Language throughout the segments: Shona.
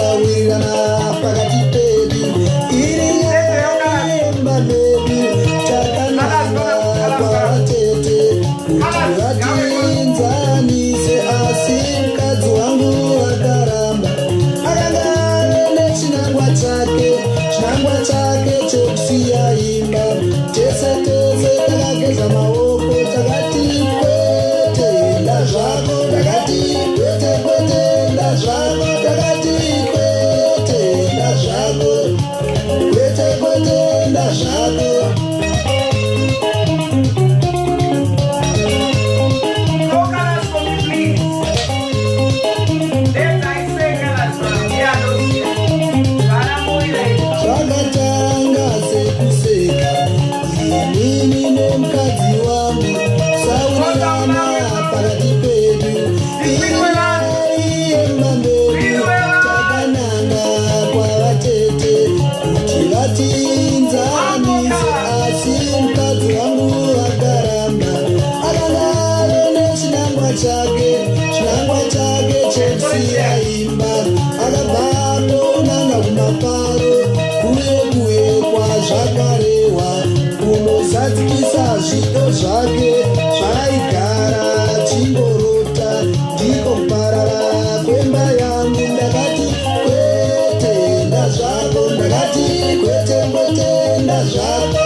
kusawirirana pakati pedu iri nyemba medu takananga kwavatete kuti vatinzanise asi mukadzi wangu akaramba akanga ane chinangwa chake chekusiya imba tese takageza maoko takati kwete enda zvako takati kwete enda zvako takati kwete enda zvako kwete enda zvako. Chinangwa chake chekusiya imba akabvapo nanga kumaparo kuye kwazvakarehwa kunozadzikisa zvido zvake zvaigara chingorota ndiko kuparara kwemba yangu ndakati kwete enda zvako ndakati kwete enda zvako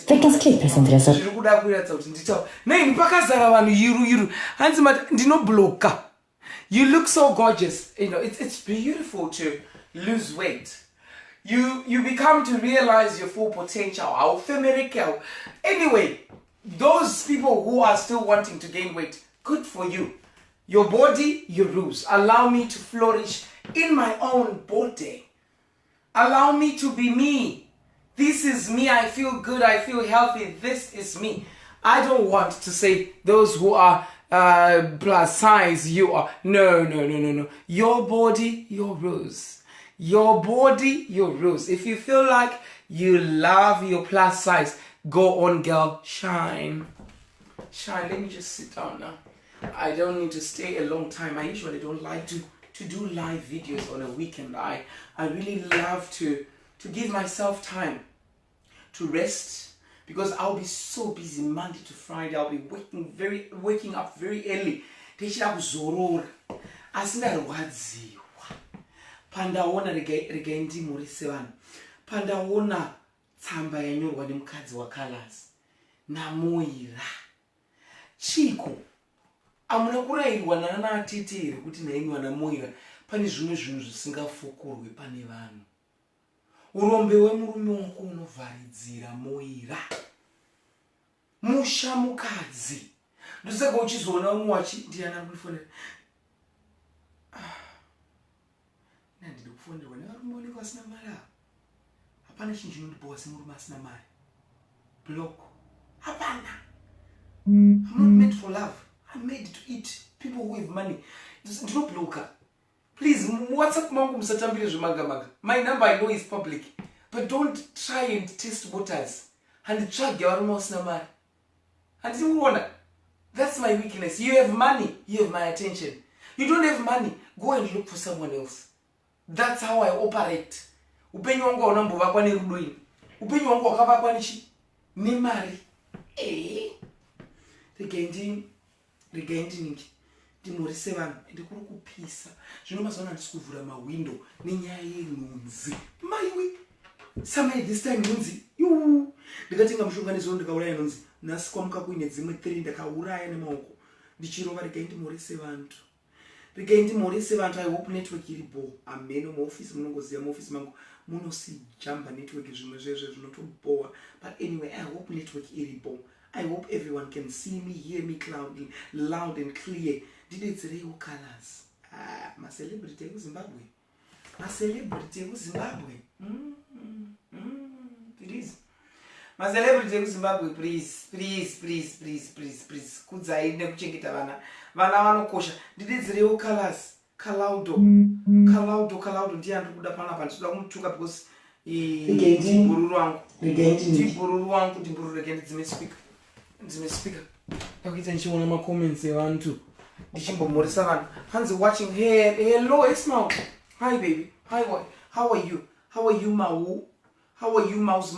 Veckans klipp presenteras av You look so gorgeous. You know, it's beautiful to lose weight. You become to realize your full potential. Anyway, those people who are still wanting to gain weight, good for you. Your body, your rules. Allow me to flourish in my own body. Allow me to be me. This is me. I feel good. I feel healthy. This is me. I don't want to say those who are plus size, you are. No. Your body, your rules. Your body, your rules. If you feel like you love your plus size, go on, girl. Shine. Let me just sit down now. I don't need to stay a long time. I usually don't like to do live videos on a weekend. I really love to give myself time to rest, because I'll be so busy Monday to Friday. I'll be waking up very early. Techida kuzorora. Asindarwadziwa. Pandaona regendi muri 7. Pandaona tsamba yanyorwa nemukadzi waColors naMoira. Chiko amuna kurayirwa nana atete here kuti naimi wanaMoira pane zvimwe zvinhu zvisingafokorwe pane vanhu. Urombe wemurume wako unovharidzira Moira. Musha mukadzi. Ndosaka uchizoona umwe wachi ndiana kunifonera. Ndiri kufonderwa nevarume vanenge vasina mari. Hapana chinhu chinondibowa semurume asina mari. Block. Hapana. I'm not made for love. I'm made to eat people who have money. Ndinobloka. Please, WhatsApp mangu musatambire zvemagamaga. My number I know is public. But don't try and test waters. And try varume vasina mari. And you wonder, that's my weakness. You have money, you have my attention. You don't have money, go and look for someone else. That's how I operate. Upenyu wangu haunambovakwa nerudo ini. Upenyu wangu wakavakwa nemari. Regai ndiniki. Ndimorise vanhu. Ndikuri kupisa. Zvino mazuva ndisi kuvhura mawindo nenyaya yenhunzi. Maiwe. Samai this time nhunzi. Ndikatenga mushonganiso ndikauraya nhunzi. Nhasi kwamuka kuine dzimwe 3 ndakauraya nemaoko. Ndichirova regai ndimorise vantu. Regai ndimorise vantu. I hope network iripo. Ameno muoffice munongoziva muoffice mangu munosijamba network zvimwe zvezvo zvinotobowa. But anyway, I hope network iripo. I hope everyone can see me, hear me loud and clear. Ndidetsereiwo Colors. Ma celebrity ekuZimbabwe. Ma celebrity ekuZimbabwe. Please. Ma celebrity ekuZimbabwe, please. Kudzai nekuchengeta vana. Vana vanokosha. Ndidetsereiwo Colors. Kalaudo ndiye andikuda panapa ndinoda kumutuka because ndimbururu wangu rege ndidzime speaker. Ndakuita ndichiona macomments evantu ndichimbomhoresa vanhu. Hanzi watching here. Hello Esmau. Hi baby. Hi boy. How are you? How are you Mau? How are you mouse?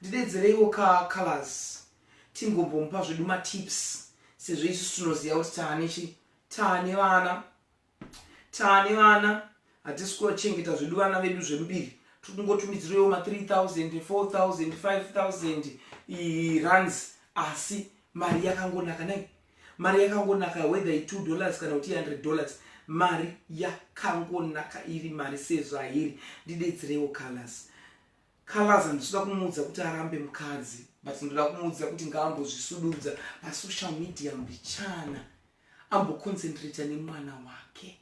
Ndidetsereiwo Colors. Tingombomupa zvedu matips. Sezvo isu tunoziva kuti taane vana hatisi kuchengeta zvedu vana vedu zvembiri. Tikungotumidzirewo ma 3,000 4,000 5,000 rands. Asi mari yakangonaka nai. Mari yakangonaka whether $2 kana kuti $100. Mari yakangonaka iri mari sezvo hairi. Ndidetsereiwo Colors handinoda kumuudza kuti arambe mukadzi. But ndoda kumuudza kuti ngaambozvisududza pasocial media mbichana. Amboconcentrate nemwana wake.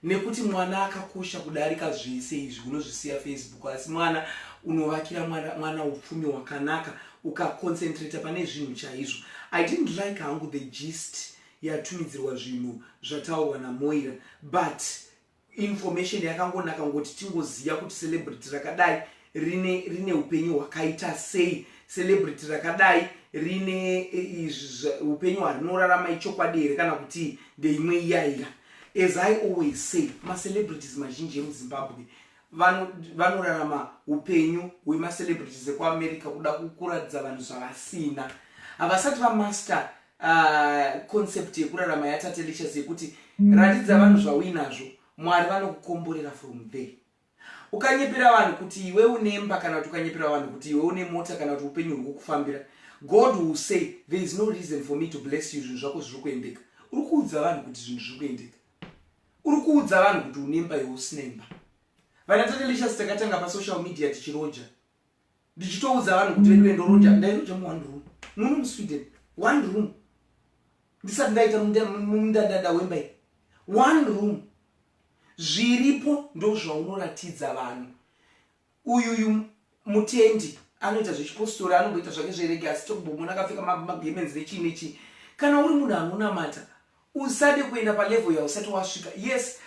Nekuti mwana akakosha kudarika zvese izvi unozvisiya Facebook. Asi mwana unovakira mwana upfumi hwakanaka ukaconcentrate pane zvinhu chaizvo. I didn't like hangu the gist yatumidzirwa zvinhu zvataurwa naMoira. But information yakangonaka ngoti tingoziya kuti celebrity rakadai rine upenyu hwakaita sei. Celebrity rakadai rine upenyu hwarinorarama ichokwadi here kana kuti ndeimwe iyaira. As I always say, ma celebrities mazhinji emuZimbabwe vanorarama upenyu hwema celebrities ekuAmerica kuda kukuradza vanhu zvavasina. Havasati vamaster concept yekurarama yatatelisha sekuti ratidza vanhu zvauinazvo Mwari vanokukomborera from there. Ukanyepera vanhu kuti iwe unemba kana kuti ukanyepera vanhu kuti iwe une mota kana kuti upenyu huri kukufambira, God will say there is no reason for me to bless you zvinhu zvako zviri kuendeka. Uri kuudza vanhu kuti zvinhu zviri kuendeka. Uri kuudza vanhu kuti unemba iwe usina imba. Vanatatelisha takatanga pa social media tichiroja. Ndichitoudza vanhu kuti wedu endoroja, ndairoja mu 1 room. Muno mu Sweden 1 room. Ndisati ndaita mundadada wemba 1 room. Zviripo ndo zvaunoratidza vanhu. Uyu mutendi anoita zvechipostora, anomboita zvake zverege asi tokubomona akapfeka magemenzi nechi. Kana uri munhu anonamata, usade kuenda pa level yausati wasvika. Yes,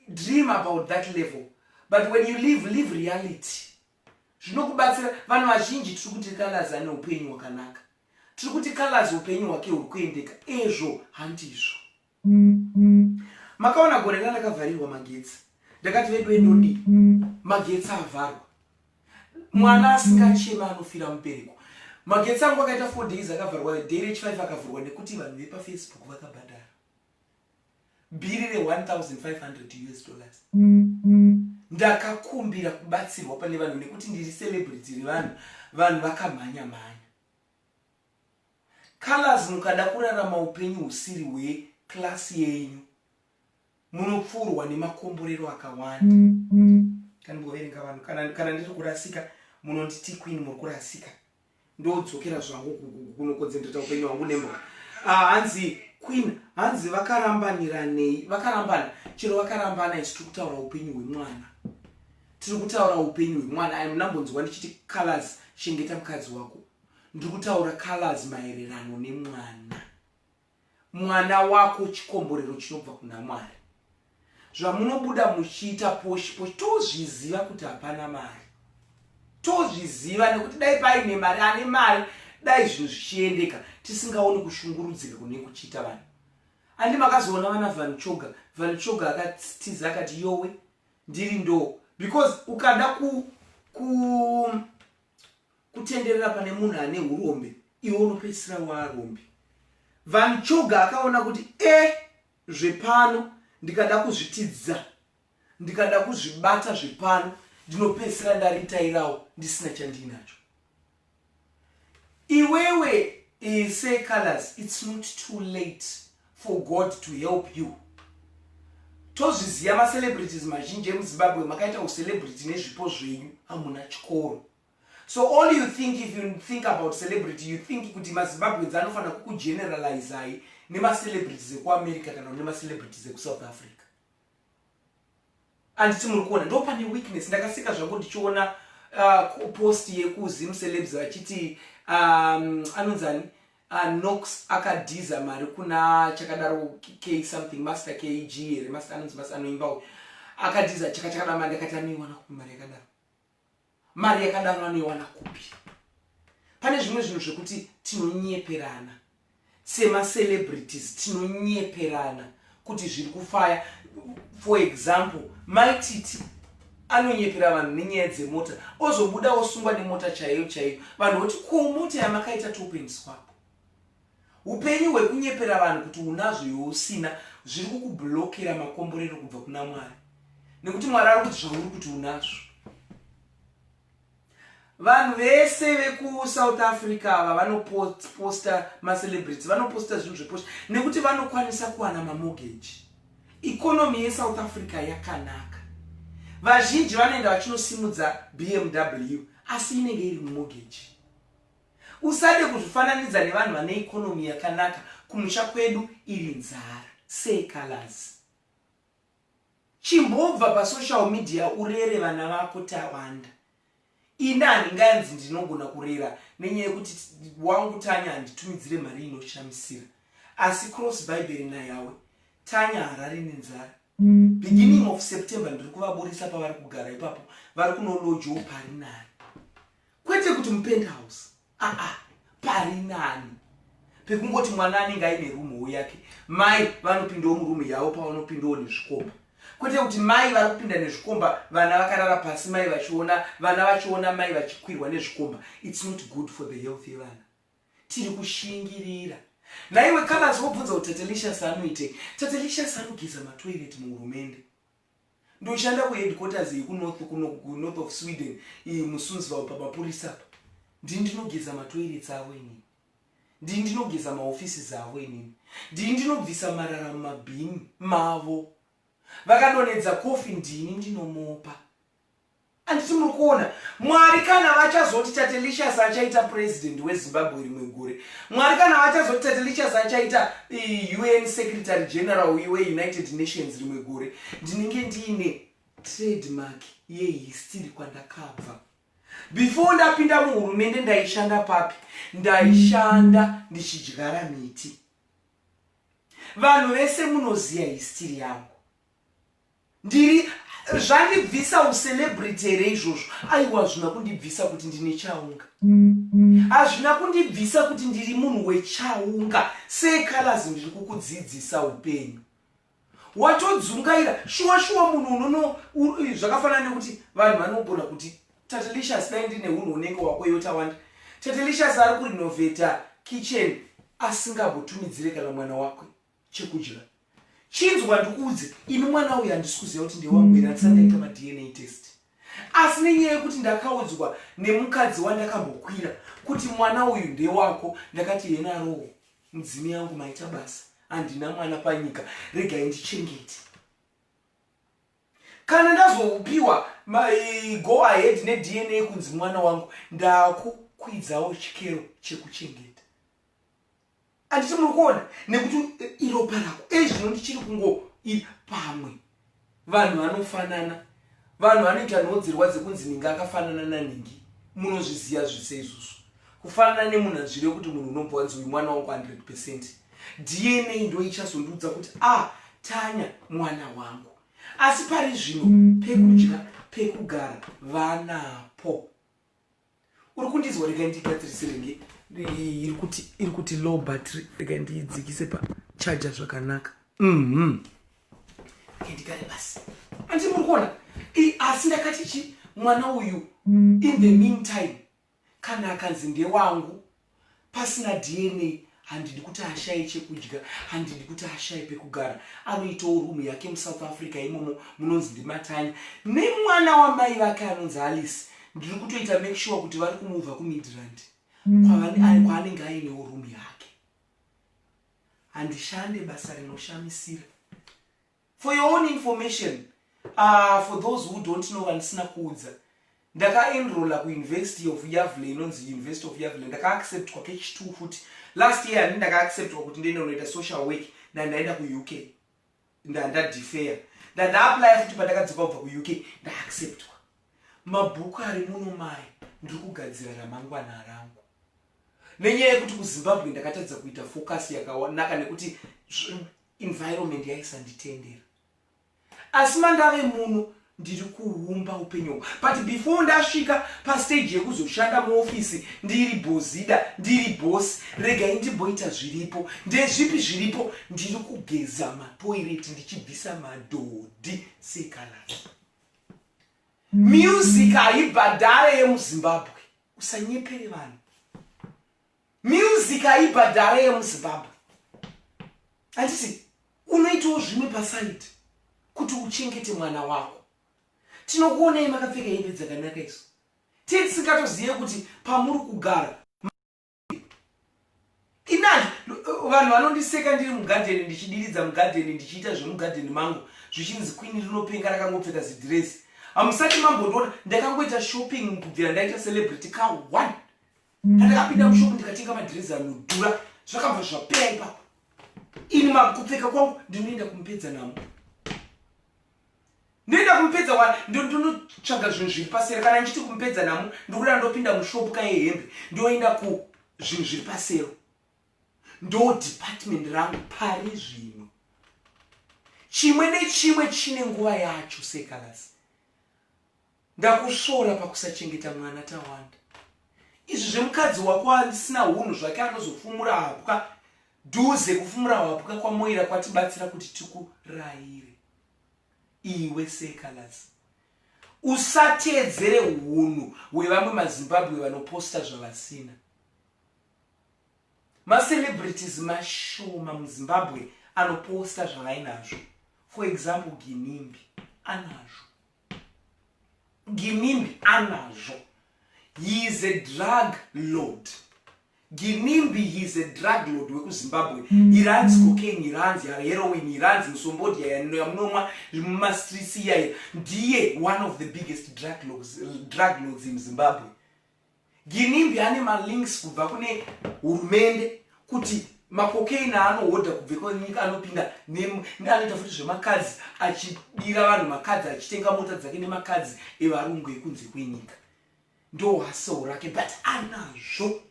dream about that level. But when you live reality. Zvinokubatsira vanhu vazhinji tiri kuti Colors ane upenyu hwakanaka. Tiri kuti Colors upenyu hwake huri kuendeka. Ezvo handizvo. Makaona gore ndakavharirwa magetsi. Ndakati vedu endodi magetsi avharwa. Mwana asingachema anofira mubereko. Magetsi angu akaita 4 days akavharwa, day rech5 akavharwa nekuti vanhu vepa Facebook vakabhadhara. Bhiri re $1,500. ndakakumbira kubatsirwa pane vanhu nekuti ndiri celebrity revanhu vakamhanya mhanya. Colors mukada kurarama upenyu husiri hweklasi yenyu munopfurwa nemakomborero akawanda. Kanimboverenga vanhu kana ndiri kurasika munonditi Queen muri kurasika. Ndodzokera zvangu kunokonzentrata upenyu hwangu nemba. Hanzi Queen, hanzi vakarambana chero vakarambana isi tiri kutaura upenyu hwemwana. Tiri kutaura upenyu hwemwana. Ndambonzwa ndichiti Colors shengeta mukadzi wako. Ndiri kutaura Colors maererano nemwana. Mwana wako chikomborero chinobva kuna Mwari. Zvamunobuda muchiita poshi tozviziva kuti hapana mari. Tozviziva nekuti dai paine mari, ane mari dai zvinhu zvichiendeka tisingaoni kushungurudzika kune kuchiita vanhu. Andi makazoona vana Van Choga akatiza akati yowe ndiri ndo, because ukada kutenderera pane munhu ane urombe iwe unopedzisira waarombe. Van Choga akaona kuti zvepano ndikada kuzvitidza, ndikada kuzvibata zvepano ndinopedzisira ndaritairawo ndisina chandinacho. Iwewe say Colors, it's not too late for God to help you. Tozviziva macelebrities mazhinji emuZimbabwe makaita ucelebrity nezvipo zvenyu hamuna chikoro. So all you think, if you think about celebrity, you think kuti maZimbabweans anofanira kukugeneralizai nemacelebrities ekuAmerica kana nemacelebrities ekuSouth Africa. Anditi muri kuona ndo pane weakness. Ndakasika zvangu ndichiona post yekuZim celebs vachiti anonzani Knox akadhiza mari kuna chakadaro K something master KG here master anonzi master anoimba akadhiza chakachakada mari akatamiwana kupi mari yakadaro anoiwana kupi. Pane zvimwe zvinhu zvekuti tinonyeperana sema celebrities, tinonyeperana kuti zviri kufaya. For example, Maititi anonyepera vanhu nenyaya dzemota, ozobuda osungwa nemota chaiyo. Vanhu voti ko mota yamakaita topen swap. Upenyu hwekunyepera vanhu kuti unazvo iwe usina zviri kukublokera makomborero kubva kuna Mwari, nekuti Mwari ari kuti zvauri kuti unazvo. Vanhu vese vekuSouth Africa ava vanoposta macelebrities, vanoposta zvinhu zveposha nekuti vanokwanisa kuwana mamortgage. Economy yeSouth Africa yakanaka. Vazhinji vanoenda vachinosimudza BMW asi inenge iri mortgage. Usade kuzvifananidza nevanhu vane economy yakanaka kumusha kwedu iri nzara. Say Colors. Chimbobva pasocial media urere vana vako tawanda. Inani nganzi ndinogona kurera nenyaya yekuti wangu Tanya handitumidzire mari inoshamisira. Asi Cross Bible nayawe Tanya harari nenzara. Beginning of September ndiri kuvaburisa pavari kugara ipapo vari kunolodgewo pari nani. Kwete kuti mupenthouse. Pari nani. Pekungoti mwana anenge aine rumu yake. Mai vanopindawo murumu yavo pavanopindawo nezvikomba. Kwete kuti mai vari kupinda nezvikomba vana vakarara pasi mai vachiona, vana vachiona mai vachikwirwa nezvikomba. It's not good for the health yevana. Tiri kushingirira. Naiwe Colors wobvunza kuti Tatelicious anoite. Tatelicious anogeza matoilet muhurumende. Ndoshanda kuheadquarters yeku north of Sweden muSundsvall pamapurisa apa. Ndinogeza matoilets avo inini. Ndinogeza maoffices avo inini. Ndinobvisa marara mumabhini mavo. Vakadonedza kofi ndini ndinomopa. Anditi muri kuona Mwari kana vachazoti Tatelicious achaita president weZimbabwe rimwe gore. Mwari kana vachazoti Tatelicious achaita UN Secretary General weUnited Nations rimwe gore. Ndinenge ndiine trademark yehistory kwandakabva. Before ndapinda muhurumende ndaishanda papi? Ndaishanda ndichidyara miti. Vanhu vese munoziya history yangu. Ndiri zvandibvisa ucelebrity here izvozvo. Aiwa zvina kundibvisa kuti ndine chaunga. Hazvina kundibvisa kuti ndiri munhu wechaunga. Say Colors ndiri kukudzidzisa upenyu. Watodzungaira shuwa munhu unono zvakafanana nekuti vanhu vanogona kuti Tatelicious dai ndine hunhu unenge wako yotawanda. Tatelicious ari kurinoveta kitchen asingabotumidzire kana mwana wako chekudya. Chinzwa ndikuudze imi mwana uyu handisi kuziva kuti ndewangu here, handisandaita maDNA test. asi nenyaya yekuti ndakaudzwa nemukadzi wandakambokwira kuti mwana uyu ndewako, ndakati yenarowo mudzimi yangu maita basa, handina mwana panyika, regai ndichengete. Kana ndazopiwa go ahead neDNA kunzi mwana wangu, ndakukwidzawo chikero chekuchengeta. Anditi muri kuona nekuti iropa rako ezvino ndichiri kungo iri pamwe. Vanhu vanofanana, vanhu vanoita nhodzerwa dzekunzi ninga akafanana naningi. Munozviziva zvise izvozvo. Kufanana nemunhu azvive kuti munhu unombonzi uyu mwana wangu 100%. DNA ndo ichazondudza kuti Tanya mwana wangu. Asi pari zvino pekudya pekugara vanapo. Uri kundizwa, rega ndigadzirisire iri kuti low battery, rega ndidzikise pa charger zvakanaka. Ndigare basi. Andi muri kuona? Asi ndakati chi mwana uyu in the meantime kana akanzi ndewangu pasina DNA, handidi kuti ashaye chekudya, handidi kuti ashaye pekugara, anoitawo rumu yake muSouth Africa imomo munonzi ndiMatanya, nemwana wamai vake anonzi Alice. Ndiri kutoita make sure kuti vari kumuvha kuMidrand kwaanenge ainewo rumu yake. Handishande basa rinoshamisira. For your own information, for those who don't know vandisina kuudza, ndakaenrolla kuUniversity of Yavle inonzi University of Yavle. Ndakaacceptwa H2 futi. Last year ndakaacceptwa kuti ndiende kunoita social work ndaenda kuUK. Ndadifeya. Ndaapply futi pandakadzoka kubva kuUK ndaacceptwa. Mabhuku ari muno mai ndiri kugadzira ramangwana rangu. Nenyaya yekuti kuZimbabwe ndakatadza kuita focus yakanaka nekuti environment yaisanditendera. Asi mandave muno ndiri kuumba upenyu. But before ndasvika pastage yekuzoshanda muofisi ndiri bozida, ndiri boss, regai ndimboita zviripo. Ndezvipi zviripo? Ndiri kugeza matoilet ndichibvisa madhodhi sekalasi. Music haibhadhare yemuZimbabwe. Usanyepere vanhu. Music haibhadhare yemuZimbabwe. Handiti unoitawo zvimwe paside kuti uchengete mwana wako. Tinokuonai makapfeka hembe dzakanaka isu. Tisikatozive kuti pamuri kugara. Inani vanhu vanondiseka ndiri mugadheni ndichidiridza mugadheni ndichiita zvemugadheni mangu zvichinzi Queen rinopenga rakangopfeka zidhirezi. Hamusati mambondoona ndakangoita shopping kubvira ndaita celebrity car 1. Ndakapinda mushopu ndikatenga madhirezi anodhura zvakabva zvapera ipapo. Ini makupfeka kwangu ndinoenda kumupedza namo. Ndoenda kumupedza ndinotsvaga zvinhu zviri pasero. Kana ndichiti kumupedza namo ndikuda ndopinda mushopu kayehembe ndoenda kuzvinhu zviri pasero. Ndo department rangu pari zvino. Chimwe nechimwe chine nguva yacho sekalasi. Ndakusvora pakusachengeta mwana tawanda. Izvi zvemukadzi wako asina hunhu zvake anozofumura hapwa dhuze kufumura hapwa kwamoira kwatibatsira kuti tikurayire. Iwe sekalasi usatedzere hunhu hwevamwe maZimbabwe vanoposta zvavasina. Macelebrities mashoma muZimbabwe anoposta zvavainazvo. For example, Ginimbi anazvo. Ginimbi anazvo. He is a drug lord. Ginimbi, he is a drug lord wekuZimbabwe. He runs cocaine, he runs heroin, he runs Msombodia, yamunoma mumastreets iyayo. Ndiye one of the biggest drug lords in Zimbabwe. Ginimbi ane malinks kubva kune hurumende kuti macocaine anohodha kubva kunyika anopinda anoita futi zvemakadzi achidira vanhu makadzi achitenga mota dzake nemakadzi evarungu ekunze kwenyika. Ndo hustle rake, but anazvo.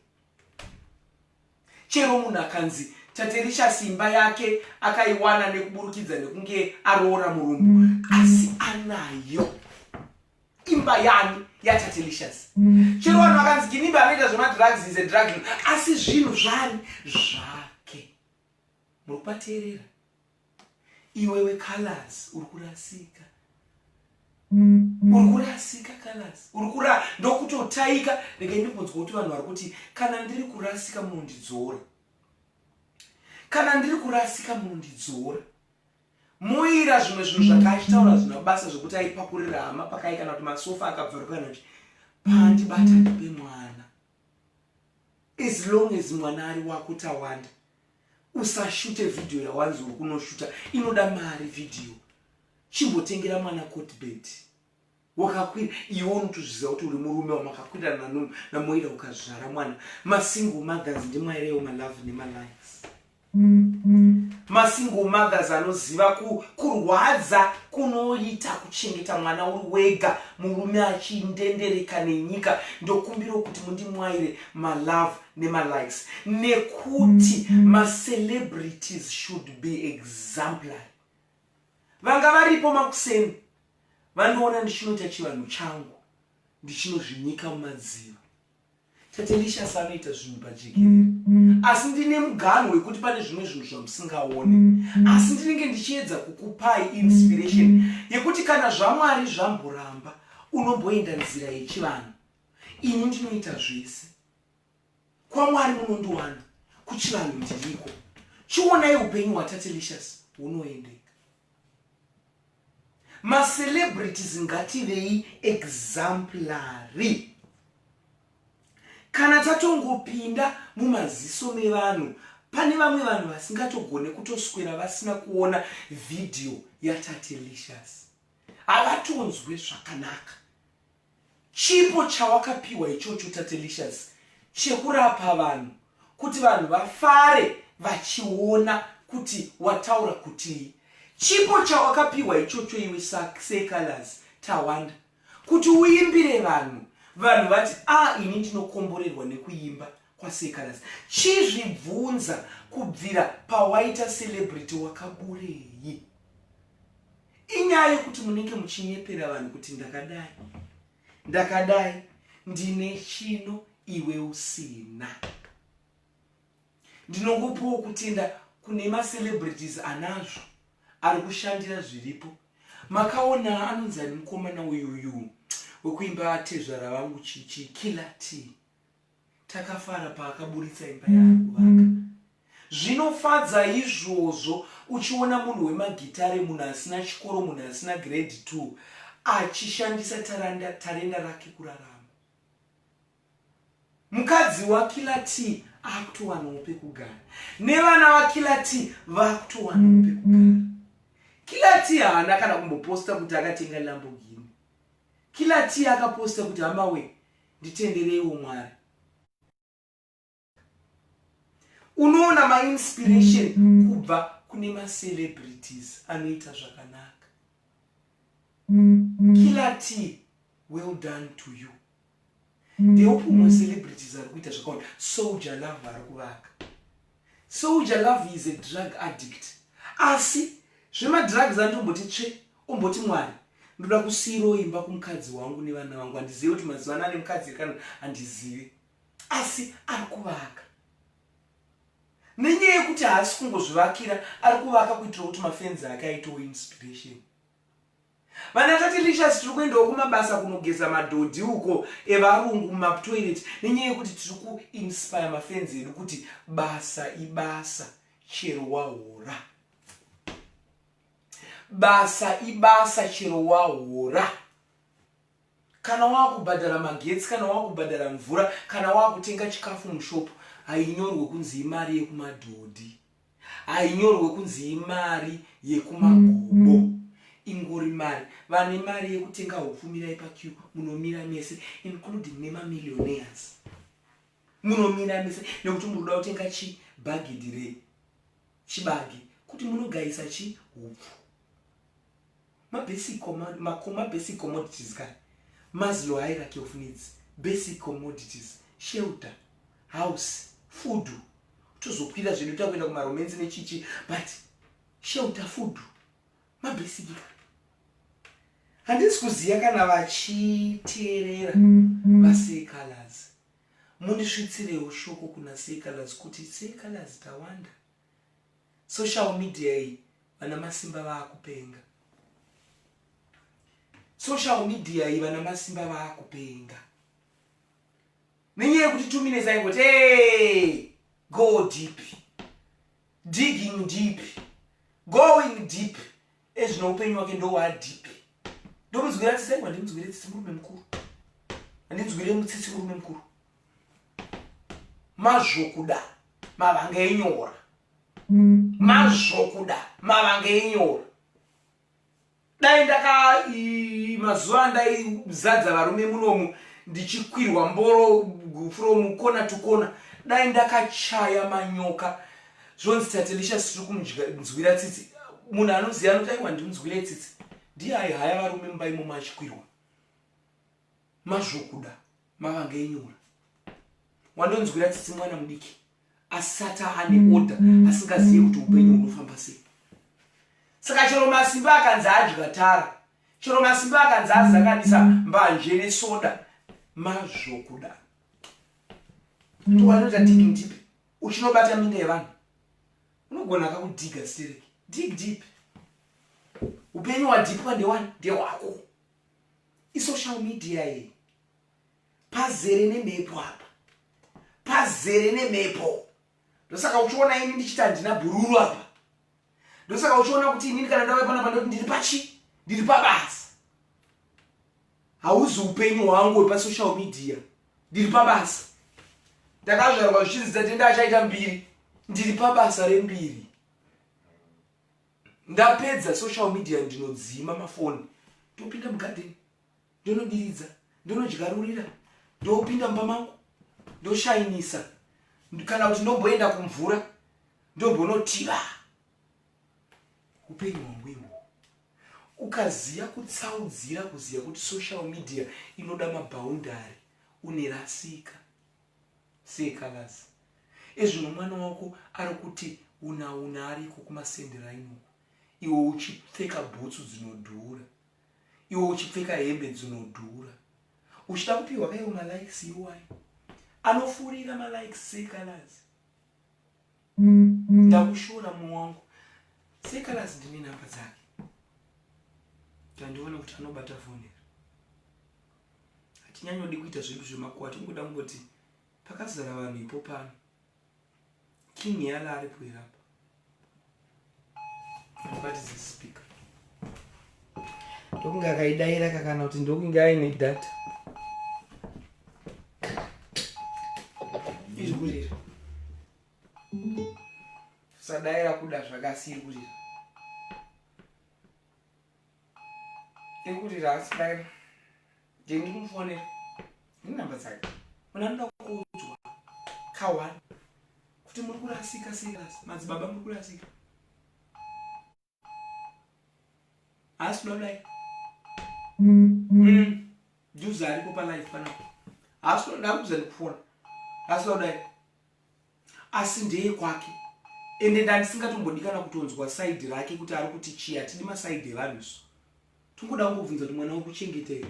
Chero munhu akanzi taterisha simba yake akaiwana nekuburukidza nekunge aroora murumbu, asi anayo imba yani yatatelicious. Chero vanhu vakanzi Ginimbi anoita zvemadrugs, is a drug lord, asi zvinhu zvani zvake. Muri kupateerera? Iwewe Colors uri kurasika. Uri kurasika Colors. Ndokutotaika. Rega ndibvunzwe kuti vanhu vari kuti kana ndiri kurasika munondidzora. Kana ndiri kurasika munondidzora. muira zvimwe zvinhu zvakaitaura zvinobasa zvokuti aipakurira hama pakai kana kuti masofa akabvarukana kuti pandibata ndipe mwana. As long as mwana ari wako tawanda. Usashute video yawanzi uri kunoshuta inoda mari video. Chimbotengera mwana coat bed. Wakakwira iwe unotozviziva kuti uri murume wamakakwirana namoira ukazvara mwana. Masingle mothers ndimwairewo malove nemalikes. Masingle mothers anoziva kurwadza kunoita kuchengeta mwana uri wega, murume achindendereka nenyika. Ndokumbira kuti mundimwaire malove nemalikes nekuti celebrities should be exemplary. Vanga varipo makuseni vandoona ndichinoita chivanhu changu ndichinozvinyika mumadziva. Tatelisha sanoita zvinhu pajekerere asi ndine muganho wekuti pane zvimwe zvinhu zvamusingaone asi ndinenge ndichiedza kukupai inspiration yekuti kana zvamwari zvamboramba unomboenda nzira yechivanhu. Ini ndinoita zvese kwamwari munondiwana kuchivanhu ndiriko. Chionai upenyu hwaTatelicious hunoendeka. Celebrities ngativei exemplary. Kana tatongopinda mumaziso mevanhu pane vamwe vanhu vasingatogone kutoswera vasina kuona video yaTatelicious. Havatonzwe zvakanaka. Chipo chawakapiwa ichocho Tatelicious chekurapa vanhu kuti vanhu vafare vachiona kuti wataura kuti chipo chawakapiwa ichocho iwe Secolors Tawanda kuti uimbire vanhu vati ini ndinokomborerwa nekuimba kwaSecolors. Chizvibvunza kubvira pawaita celebrity wakaburei. Inyaya yekuti munenge muchinyepera vanhu kuti ndakadai ndine chino iwe usina. Ndinongopawo kutenda kune celebrities anazvo ari kushandira zviripo. Makaona anonzi mukomana uyuyu wekuimba tezvara vangu Killer T. Takafara paakaburitsa imba yaakuvaka. Zvinofadza izvozvo uchiona munhu wemagitare, munhu asina chikoro, munhu asina grade 2 achishandisa tarenda rake kurarama. Mukadzi waKiller T akutowanawo pekugara nevana vaKiller T vakutowanawo pekugara. Killer T haana kana kumboposta kuti akatenga Lamborghini. Killer T akaposta kuti hamawe nditendereiwo Mwari. Unoona ma-inspiration kubva kune celebrities anoita zvakanaka. Killer T, well done to you. Ndeopo celebrities ari kuita zvakawanda. Soldier Love ari kuvaka. Soldier Love is a drug addict. Asi zvemadrugs andomboti tsve omboti Mwari ndoda kusiyirawo imba kumukadzi wangu nevana vangu. Handizivi kuti mazuva ano ane mukadzi kana handizivi. Asi ari kuvaka. Nenyaya yekuti haasi kungozvivakira ari kuvaka kuitira kuti mafenzi ake aitewo inspiration. Vana Tatelicious tiri kuendawo kumabasa kunogeza madhodhi uko evarungu mumatoilet nenyaya yekuti tiri kuinspire mafenzi edu kuti basa ibasa chero wahora. Basa ibasa chero wahora. Kana wakubhadhara magetsi, kana wakubhadhara mvura, kana wakutenga chikafu mushopu, hainyorwe kunzi imari yekumadhodhi, hainyorwe kunzi imari yekumagobo. Ingori mari. Vane mari yekutenga hupfu mirai paqueue munomira mese, including nema-millionaires. Munomira mese nekuti munoda kutenga chibhagidhi chibagi kuti munogayisa hupfu. Basic commodities kai. Maslow hierarchy of needs. Basic commodities. Shelter, house, food. Tozokwira zvinoita kuenda kumaromenzi nechichi, but shelter, food. Mabasic. Handisi kuziya kana vachiteerera vaSecolors. Mundisvitsirewo shoko kuna Secolors kuti Secolors Tawanda. Social media iyi vana masimba vaakupenga. Social media iyi vana masimba vaakupenga. Nenyaya yekuti 2 minutes aingoti hey, go deep. Digging deep. Going deep. ezvino upenyu wake ndowadhipi. Ndomunzwira tsitsi aiwa ndimuzwire tsitsi murume mukuru. Andinzwire mutsitsi murume mukuru. Mazvokuda mavanga enyora. Mazvokuda mavanga enyora. Dai ndaka mazuva ndaizadza varume munomu ndichikwirwa mboro from corner to corner. Dai ndakachaya manyoka. Zvonzi Tatelicious tiri kumunzwira tsitsi. Munhu anoziva anoti aiwa ndimuzwire tsitsi. Ndiye haya varume mumba imomo achikwirwa. Mazvokuda mavanga enyora. Wandonzwira tsitsi mwana mudiki asati ane order asingazivi kuti upenyu hunofamba sei. Saka chero Masimba akanzi adya tara, chero Masimba akanzi azakanisa mbanje nesoda, mazvokuda. Towanota digging deep. Uchinobata minda yevanhu unogona kakudhiga stereki. Dig deep. Upenyu hwadhipwa ndewani ndewako. Isocial media ye pazere nemhepo apa. Pazere nemhepo. Ndosaka uchiona ini ndichiti handina bhururu apa. Ndosaka uchiona kuti inini kana ndauya panapa ndoti ndiri pachi, ndiri pabasa. Hauzi upenyu hwangu hwepasocial media. Ndiri pabasa. Ndakazvarwa zvichidzidza tenda achaita mbiri. Ndiri pabasa rembiri. Ndapedza social media ndinodzima mafoni. Ndopinda mugadheni. Ndonodiridza. Ndonodyaruririra. Ndopinda mumba mangu. Ndoshainisa. Kana kuti ndomboenda kumvura. Ndombonotiba. Upenyu hwangu ihwo. Ukaziya kutsaudzira kuziya kuti social media inoda maboundary unerasika. Sekalazi. Ezvino mwana wako ari kuti una ariko kumasendera ino. Iwe uchipfeka bhutsu dzinodhura. Iwe uchipfeka hembe dzinodhura. Uchida kupiwa kai malikes iwai. Anofurira malikes sekalazi. Ndakushora munhu wangu. Sekalazi ndine namba dzake. Tandiona kuti anobata foni. Hatinyanyodi kuita zvinhu zvemakwati, ngoda ngoti pakazara vanhu ipo pano. King yala aripo irapa. What is this speaker? Ndokunga kaidaira kakana kuti ndokunga aine data. Izvi kurira. Sadaira kuda zvakasiri kurira. Ekurira asidaira. Ndini kumufonera. Ndine namba dzake. Munanoda kuudzwa. Kawani. Kuti muri kurasika serious. Madzibaba muri kurasika. Asi dodai. Juza ariko pa life panapo. Asi ndakuza ndikufona. Asi dodai. Asi ndeye kwake. Ende ndandisingatombodikana kutonzwa side rake kuti ari kuti chia tidi maside evanhu. Tungoda kungobvunza kuti mwana wekuchengetera.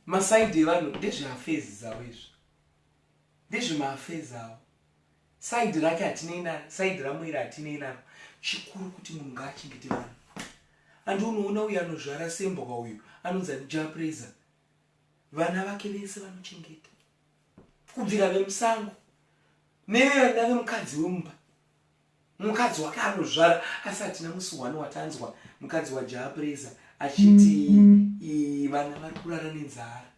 Masaidi evanhu ndezveafezi zavo izvi. Ndezvemaafezi avo. Side rake hatinei naro, side ramwira hatinei naro. Chikuru kuti munhu ngaachengete vanhu. Andinoona uyu anozvara semboka uyu anonzi Japraiser. Vana vake vese vanochengeta. Kubvira vemusango. Nevana vemukadzi wemumba. Mukadzi wake anozvara asi hatina musi wano watanzwa mukadzi waJapraiser achiti vana vari kurara nenzara.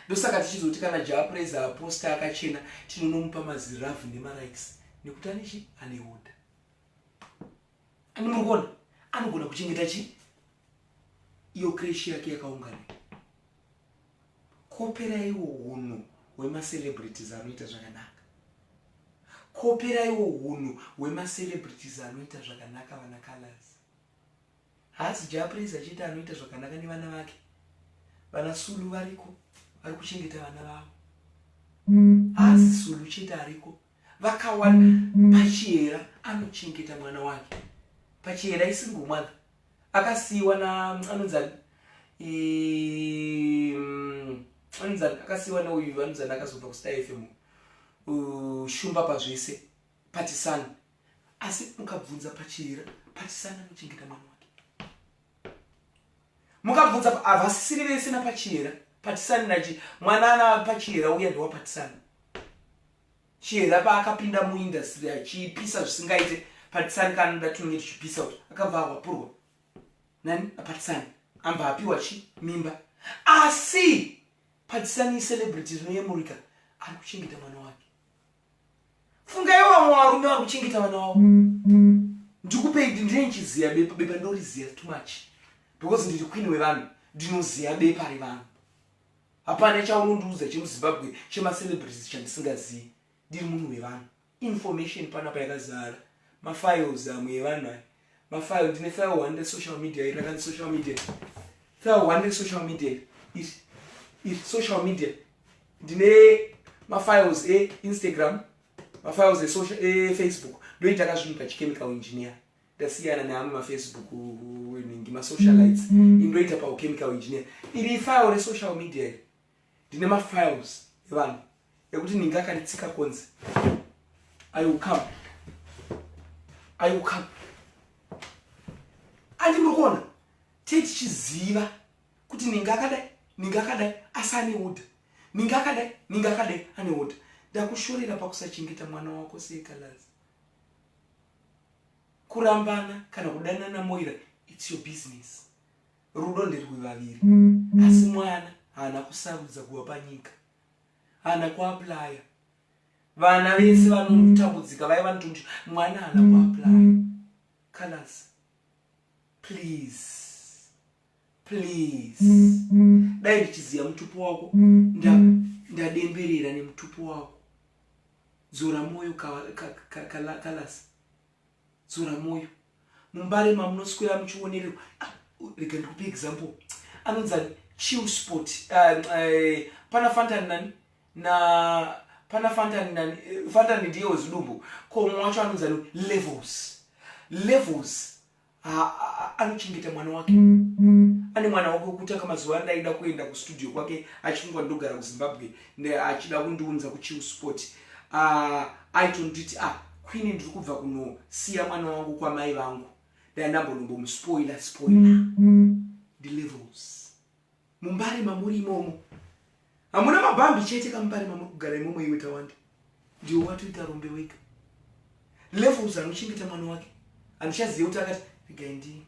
Ndosaka tichizoti kana Japraiser aposta akachena tinonomupa maziravu nemalikes nekuti anechi ane order. Animurikona anogona kuchengeta chi iyo kreshi yake yakaungana. Koperaiwo hunhu hwemacelebrities anoita zvakanaka. Koperaiwo hunhu hwemacelebrities anoita zvakanaka vana colors. Hasi Japraiser achiti anoita zvakanaka nevana vake. Vana Sulu variko vari kuchengeta vana vavo. Hasi Sulu chete ariko. Vakawanda. Pachiyera anochengeta mwana wake. Pachiyera isingle mother. Akasiiwa na anonzani akasiiwa nauyu anonzani akazobva kuStar FM. Shumba pazvese Patisani. Asi mukabvunza Pachiyera, Patisani anochengeta mwana wake. Mukabvunza avasisiri vese na Pachiyera, Patisani nachi mwana ana Pachiyera uya ndiwa Patisani. Chiyera paakapinda muindustry achipisa zvisingaite Patisani kanoda tunenge tichipisa kuti akabva wapurwa nani apatisani amba apiwa mimba asi Patisani celebrity zvinoyemurika ari kuchengeta mwana wake. Fungai vamwe varume vari kuchengeta vana wavo. Ndikupei ndinenchiziya bepa ndoriziya too much because ndiri queen wevanhu ndinoziya bepa revanhu. Hapana chaunondiudza chemuZimbabwe chemacelebrities chandisingazivi. Ndiri munhu wevanhu. Information panapa yakazara. Mafiles amwe evanhu aya. Mafile ndine file 1 social media irakanzi social media. File 1 social media iri social media. Ndine mafiles Instagram, mafiles social Facebook. Ndoita kazvinhu chemical engineer. Ndasiyana neamwe mafacebook ningi masocialites. Indoita chemical engineer. Iri file resocial media. Ndine mafiles evanhu ekuti ningakanitsika konzi. I will come. Andi murikuona tichiziva kuti ningakadai asane wood. Ningakadai ane wood. Ndakushorera pakusachengeta mwana wako sekalazi. Kurambana kana kudanana moira, it's your business. Rudo nderwevaviri. Asi mwana haana kusarudza kuva panyika. Haana kuaplya. Vana vese vanotambudzika vaiva ntuntu mwana haana kuaplya. Colors. Please. Dai ndichiziya mutupo wako ndademberera nemutupo wako. Dzora moyo kalasi. Dzora moyo. Mumbare mamunoswera muchionererwa. Rega ndikupe example. Anonzi chill sport. Pana Fanta nani na pana Fanta ndiye wezidumbu. Komwe wacho anonzi levels. Anochengeta mwana wake. Ane mwana wake kutaka mazuva ndaida kuenda kustudio kwake achifungwa ndogara kuZimbabwe achida kundiunza kuchill sport. Aitonditi queen ndiri kubva kunosiya mwana wangu kwamai vangu. Ndambombomuspoila. The levels. Mumbare mamuri imomo. Hamuna mabhambi chete kamumbare mamuri kugara imomo iwe tawanda. Ndiwo watoita rombe wega. Levels anochengeta mwana wake. Anishaziye kuti akati regai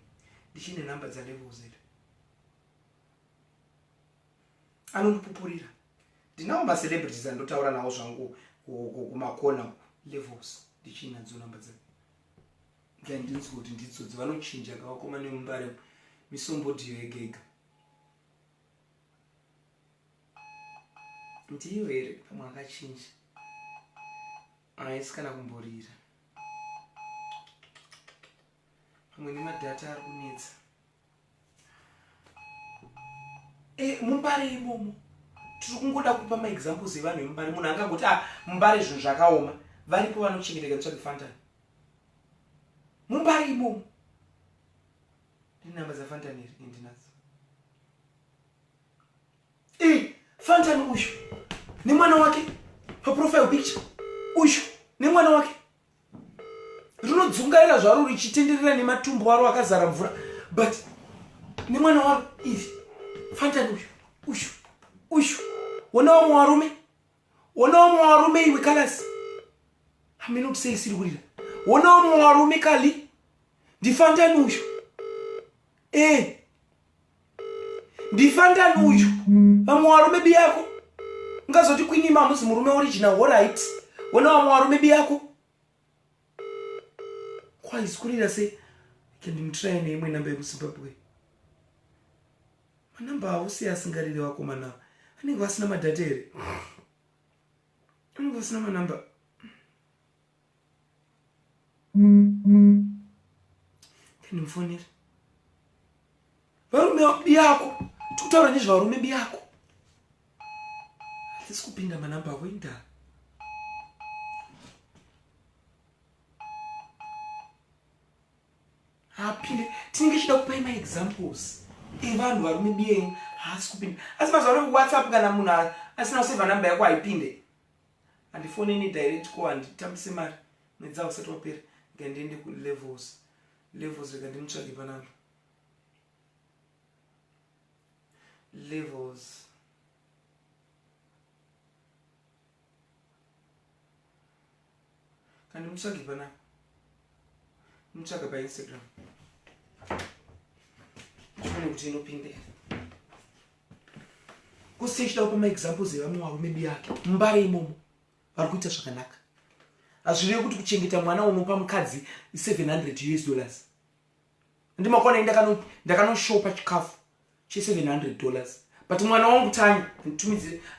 ndichine namba dzalevels edu. Anondipupurira. Ndinawo macelebrities andotaura nawo zvangu kumakona levels. Ndichinadzo namba dzake. Ndinzwa kuti ndidzodzi vanochinja kavakoma nemumbare misombodiyo yegega. Ndiyo here pamwe akachinja. Aisi kana kumborira. Pamwe nemadhata ari kunetsa. Mumbare imomo. Tiri kungoda kupa maexamples evanhu vemumbare. Munhu angangoti mumbare zvinhu zvakaoma. Varipo vanochengeteka kutsvaka Fanta. Mumbare imomo. Ndinamba dzaFanta ndinadzo. Fanta uyu nemwana wake paprofile picture. Uyu nemwana wake. Rinodzungaira zvaro richitenderera nematumbu aro akazara mvura. But nemwana waro ivi. Fanta uyu. Wonawo mwarume iwe kalasi. Hamina kuti sei siri kurira. Wonawo mwarume kali. Ndifanta uyu. Ndifanta uyu. Vamwarume biyako. Ngazoti kwini mamuzi murume original alright. Wonawo mwarume biyako. Kwaizi kurira sei. Kendimtry neimwe namba yekuZimbabwe. Manamba awo sei asingarire vakomana. Anenge vasina madhata here. Anenge vasina manamba. Ndimfonera. Varume biyako. Tikutaura nezvarume biyako. Hatisi kupinda manamba avo inda. Apinde. Tinenge chida kupai maexamples. Vanhu varume biyenyu haasi kupinda. Asi mazuva WhatsApp kana munhu asina kuseva namba yako haipinde. Handifoneni direct ko handitambise mari. Mwedzi usati wapera. Ndiende kulevels. Levels rega ndimutsvage panapa. Levels. Kandimutsvage panapa. mutsvaga paInstagram tione kuti inopindira kusechida kupa maexamples evamwe varume biyake mumbare imomo vari kuita zvakanaka hazvirevi kuti kuchengeta mwana unopa mukadzi $700 ndimakona ndakanoshopa chikafu $700 but mwana wangu tanya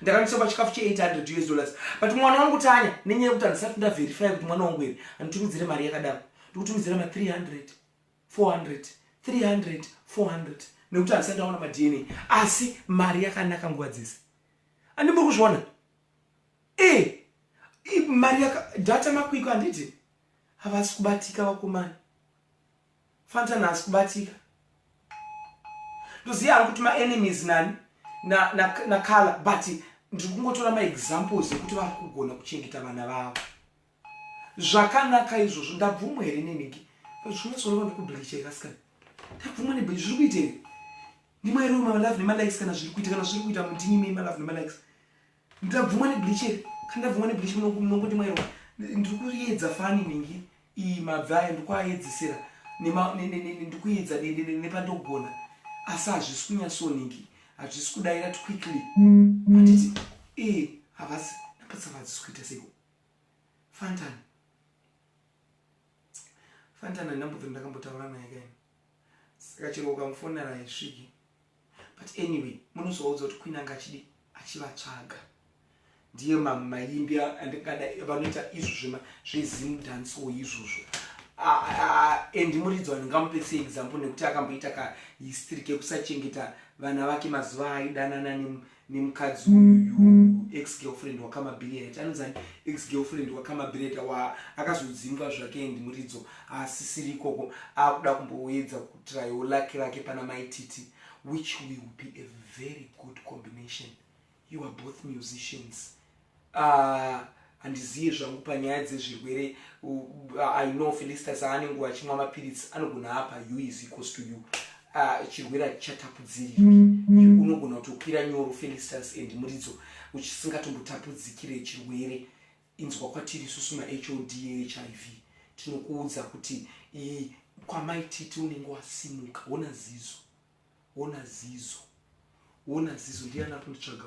ndakanoshopa chikafu $800 but mwana wangu tanya nenyaya yekuti handisati ndaverify kuti mwana wangu here handitumidzire mari yakadaro ndikutumidzira ma300 400 300 400 nekuti handisati ndaona madna asi mari yakanaka nguva dzese andimuri kuzviona mari data makwiko handiti havasi kubatika vakomani Fantana has kubatika ndoziva hangu kuti maenemies nani na color but ndiri kungotora maexamples ekuti vari kugona kuchengeta vana vavo zvakanaka izvozvo. Ndabvumwa here neniki zvinozorova nekubleacha ikasikana ndabvumwa nebleach zviri kuita here ndimwairi malove nemalikes kana zviri kuita kana zviri kuita mundinime malove nemalikes ndabvumwa nebleach here kana ndabvumwa nebleach munongoti mwairwa ndiri kuedza fani ningi iyi mabvaya ndikuaedzesera ndikuedza nepandogona asi hazvisi kunyatsoniki hazvisi kudaira quickly handiti havasi napatsa vadzisi kuita seko Fantana ndambudzi ndakambotaura naye kaini saka chero ukamufonera haisviki but anyway munozoudza kuti Queen anga achivatsvaga ndiye maimbi andingada vanoita izvozvo zvezimu dance izvozvo and muridzi ndingamupe seexample nekuti akamboita kahistory kekusachengeta vana vake mazuva aidanana nemukadzi uyu ex-girlfriend wakamabhiriyata anonzani ex-girlfriend wakamabhiriyata akazodzingwa zvake and muridzo asisiri ikoko akuda kumboedza kutrayo lake rake pana maititi which will be a very good combination. You are both musicians. Handizivi zvangu panyaya dzezvirwere. I know Felicitas anenge achimwa mapiritsi anogona apa u is equals to you. Chirwere hachatapudziri. Unogona kutokwira nyoro Felicitas and muridzo uchisingatombotapudzikire chirwere. Inzwa kwatiri isusu ma-HOD HIV tinokuudza kuti kwamaititi unenge wasimuka. Ona zizo ndiana kunditsvaga.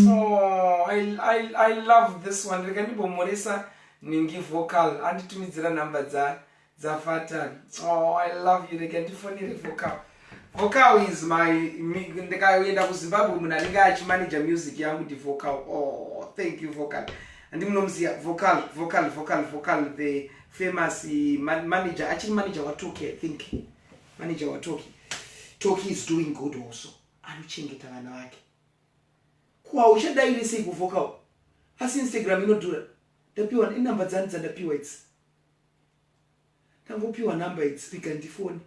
Oh, I love this one. Rekandimbomoresa ningi vocal anditumidzira number za Fatan. Oh, I love you. Rekandifonere vocal. Vocal is my ndikaenda kuZimbabwe munanenge achimanager music yangu ndi vocal. Oh, thank you vocal. Andimunomziya vocal the famous manager, actually manager wa Toki, I think. Manager wa Toki. Toki is doing good also. Anochengeta vana vake. Kwa uchadaire sei kuvocal. Asi Instagram inodhura. Ndapiwa inamba dzani dzandapiwa idzi. Ndangopiwa number idzi rikandifoni.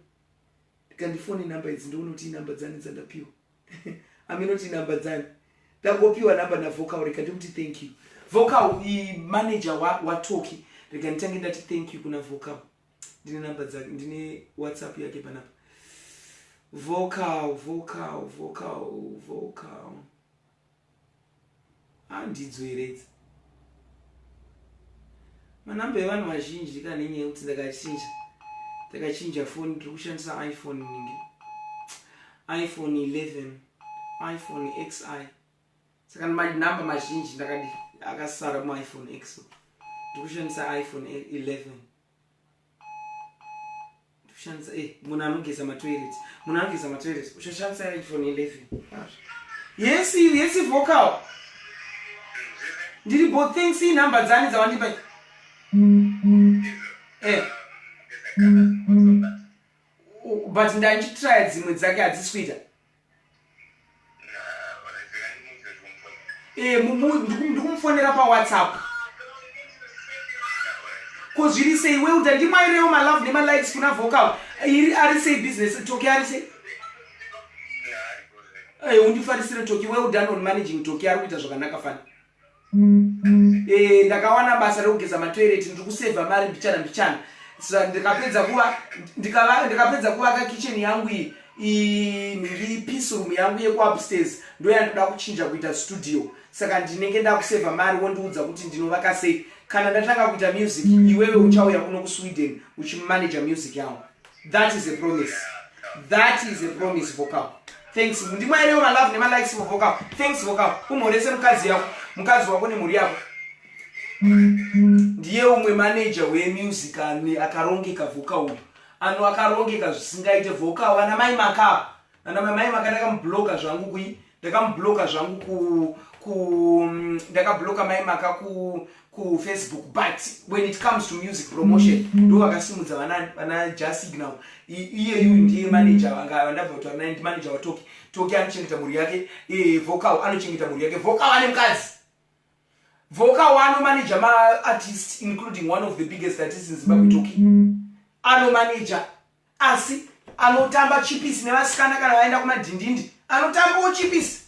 Rikandifoni number idzi ndoona kuti number dzani dzandapiwa. Aminoti number dzani. Ndangopiwa number na vocal rikandimuti thank you. Vocal manager wa Toki. Rikanditange ndati thank you kuna vocal. Ndine number dzake, ndine WhatsApp yake panapa. Vocal. Andidzweredza. Manamba evanhu vazhinji kana nenyaya yekuti ndakachinja phone ndiri kushandisa iPhone ningi. iPhone 11, iPhone XI. Saka manamba mazhinji ndakadi akasara mu iPhone X. Ndiri kushandisa iPhone 11. Shanza munhu anogeza matoilet uchashandisa iPhone 11. Yes vocal ndiri both things number dzani dzawandipa but ndandichitry dzimwe dzake hadzisi kuita ndikumufonera paWhatsApp kozviri sei we utandimwairewo malove nemalikes kuna vocal ari sei business Toki ari sei undifarisire Toki we udone on managing Toki ari kuita zvakanaka fani ndakawana basa rekugeza matoilet ndiri kuseva mari mbichana so ndikapedza kuvaka kitchen yangu iyi piece room yangu yekuupstairs ndo yandoda kuchinja kuita studio saka ndinenge ndakuseva mari wondiudza kuti ndinovaka sei kana ndatanga kuita music iwewe uchauya kuno kuSweden uchimanage music yangu. That is a promise. That is a promise vocal. Thanks. Ndimwe leo love nema likes vocal. Thanks vocal. Umorese mkazi yako, mkazi wako ni muri yako. Ndiye umwe manager we music ani akarongeka vocal. Ano akarongeka zvisingaite vocal ana mai maka. Ana mai maka ndakambloka zvangu kui, ndakambloka zvangu ndakabloka mai maka ku Facebook, but when it comes to music promotion ndo akasimudza vana Just Signal. Iye ndiye manager wanga ndabva ndi manager wa Toki anochengeta muri yake, vocal anochengeta muri yake. Vocal ane mkazi. Vocal wano manager ma artist including one of the biggest artists in Zimbabwe, Toki. Ano manager asi anotamba chipisi nevasikana kana vaenda kumadhindindi. Anotamba chipisi.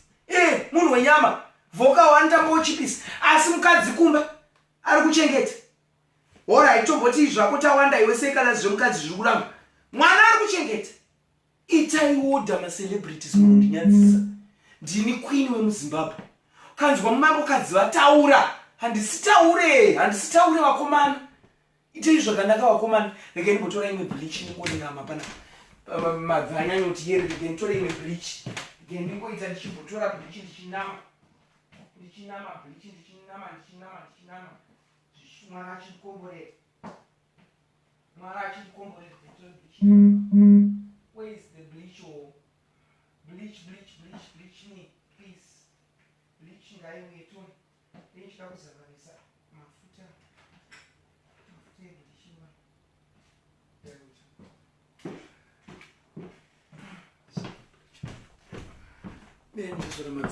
Munhu wenyama. Vocal wanotamba chipisi. Asi mukadzi kumba ari kuchengeta. Alright, tomboti zvako tawanda iwe sekana zvomukadzi zviri kuramba. Mwana ari kuchengeta. Itai order ma celebrities munondinyatsisa. Ndini queen wemuZimbabwe. Kanzwa mumabokadzi vataura. Handisitaure vakomana. Itai zvakanaka vakomana. Rega ndimbotora imwe bleach ningonirama pana mabvanya nyoti yeri. Rega nditora imwe bleach. Rega ndingoita ndichimbotora bleach ndichinama bleach ndichinama. Mwara achikombore. Where is the bleach? Or bleach me, please. Bleach ngai wetu. Bleach kakuzavisa mafuta.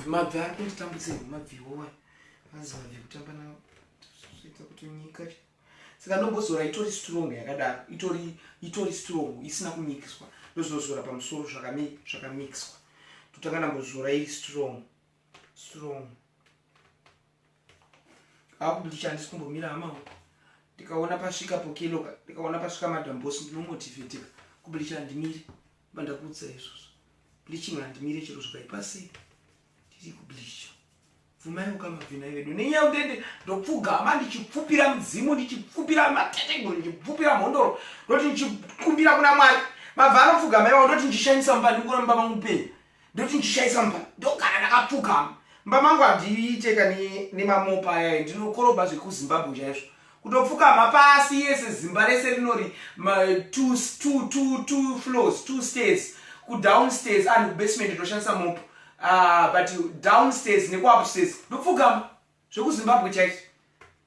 Mabvi ari kunditambudza mabviwo aziva kutamba nawo zvoita kuti nyika saka ndombozora itori strong yakadaro, itori strong isina kumixwa. Ndozozora pamusoro zvakamixwa. Totanga nambozora iri strong. Akublisha handisi kumbomira hama. Ndikaona pasvika pokelo, ndikaona pasvika madhambosi ndinomotivatika. Kublisha handimire. Bandakudza izvozvo. Bleaching handimire chero zvakaipasi. Tiri kublisha. Vumai ukamabvina vedu. Nenyaya udende ndopfugama ndichipfupira mudzimu, ndichipfupira mateteguru, ndichipfupira mhondoro. Ndoti ndichikumbira kuna Mwari. Mabva anopfugama iwawo ndoti ndichishaisa mumba ndikura mumba mangu upenyu. Ndoti ndichishaisa mumba. Ndogara ndakapfugama. Mumba mangu handiiteka nemamopa aya. Ndinokorobha zvekuZimbabwe chaizvo. Kutopfugama pasi yese zimba rese rinori two floors, 2 stairs. Downstairs and basement ndoshandisa mopo. But downstairs upstairs ndopfugama zvekuZimbabwe chaizvo.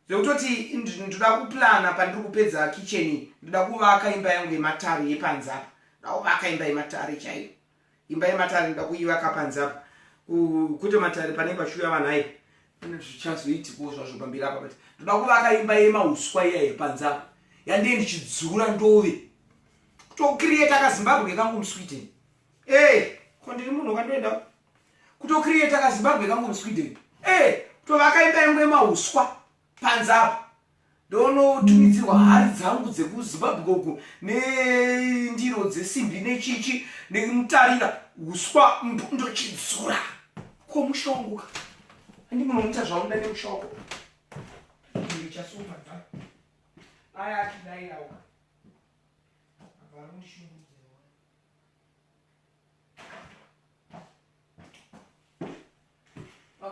Zvekutoti ndoda kuplana pandiri kupedza kitchen, ndoda kuvaka imba yangu yematare yepanze apa. Ndoda kuvaka imba yematare chaiyo. Imba yematare ndoda kuivaka panze apa. Kuti matare panenge pashuya vanhu hai. Zvichazoitiko zvazvo pamberi apa, but ndoda kuvaka imba yemauswa iya yepanze apa. Yandiye ndichidzura ndove. Kutocreate kaZimbabwe kangu muSweden. Kondiri munhu kandoenda kutocreate kaZimbabwe kangu muSweden. Kutovaka imba yangu yemauswa panze apa. Ndonotumidzirwa hari dzangu dzekuZimbabwe uku nendiro dzesimbi nechichi nemutarira uswa ndochidzura. Ko musha wangu ka. Handi munomuita zvamunoda nemusha wako. Ndichasoma dza. Aya akidairawo. Varumushungudze.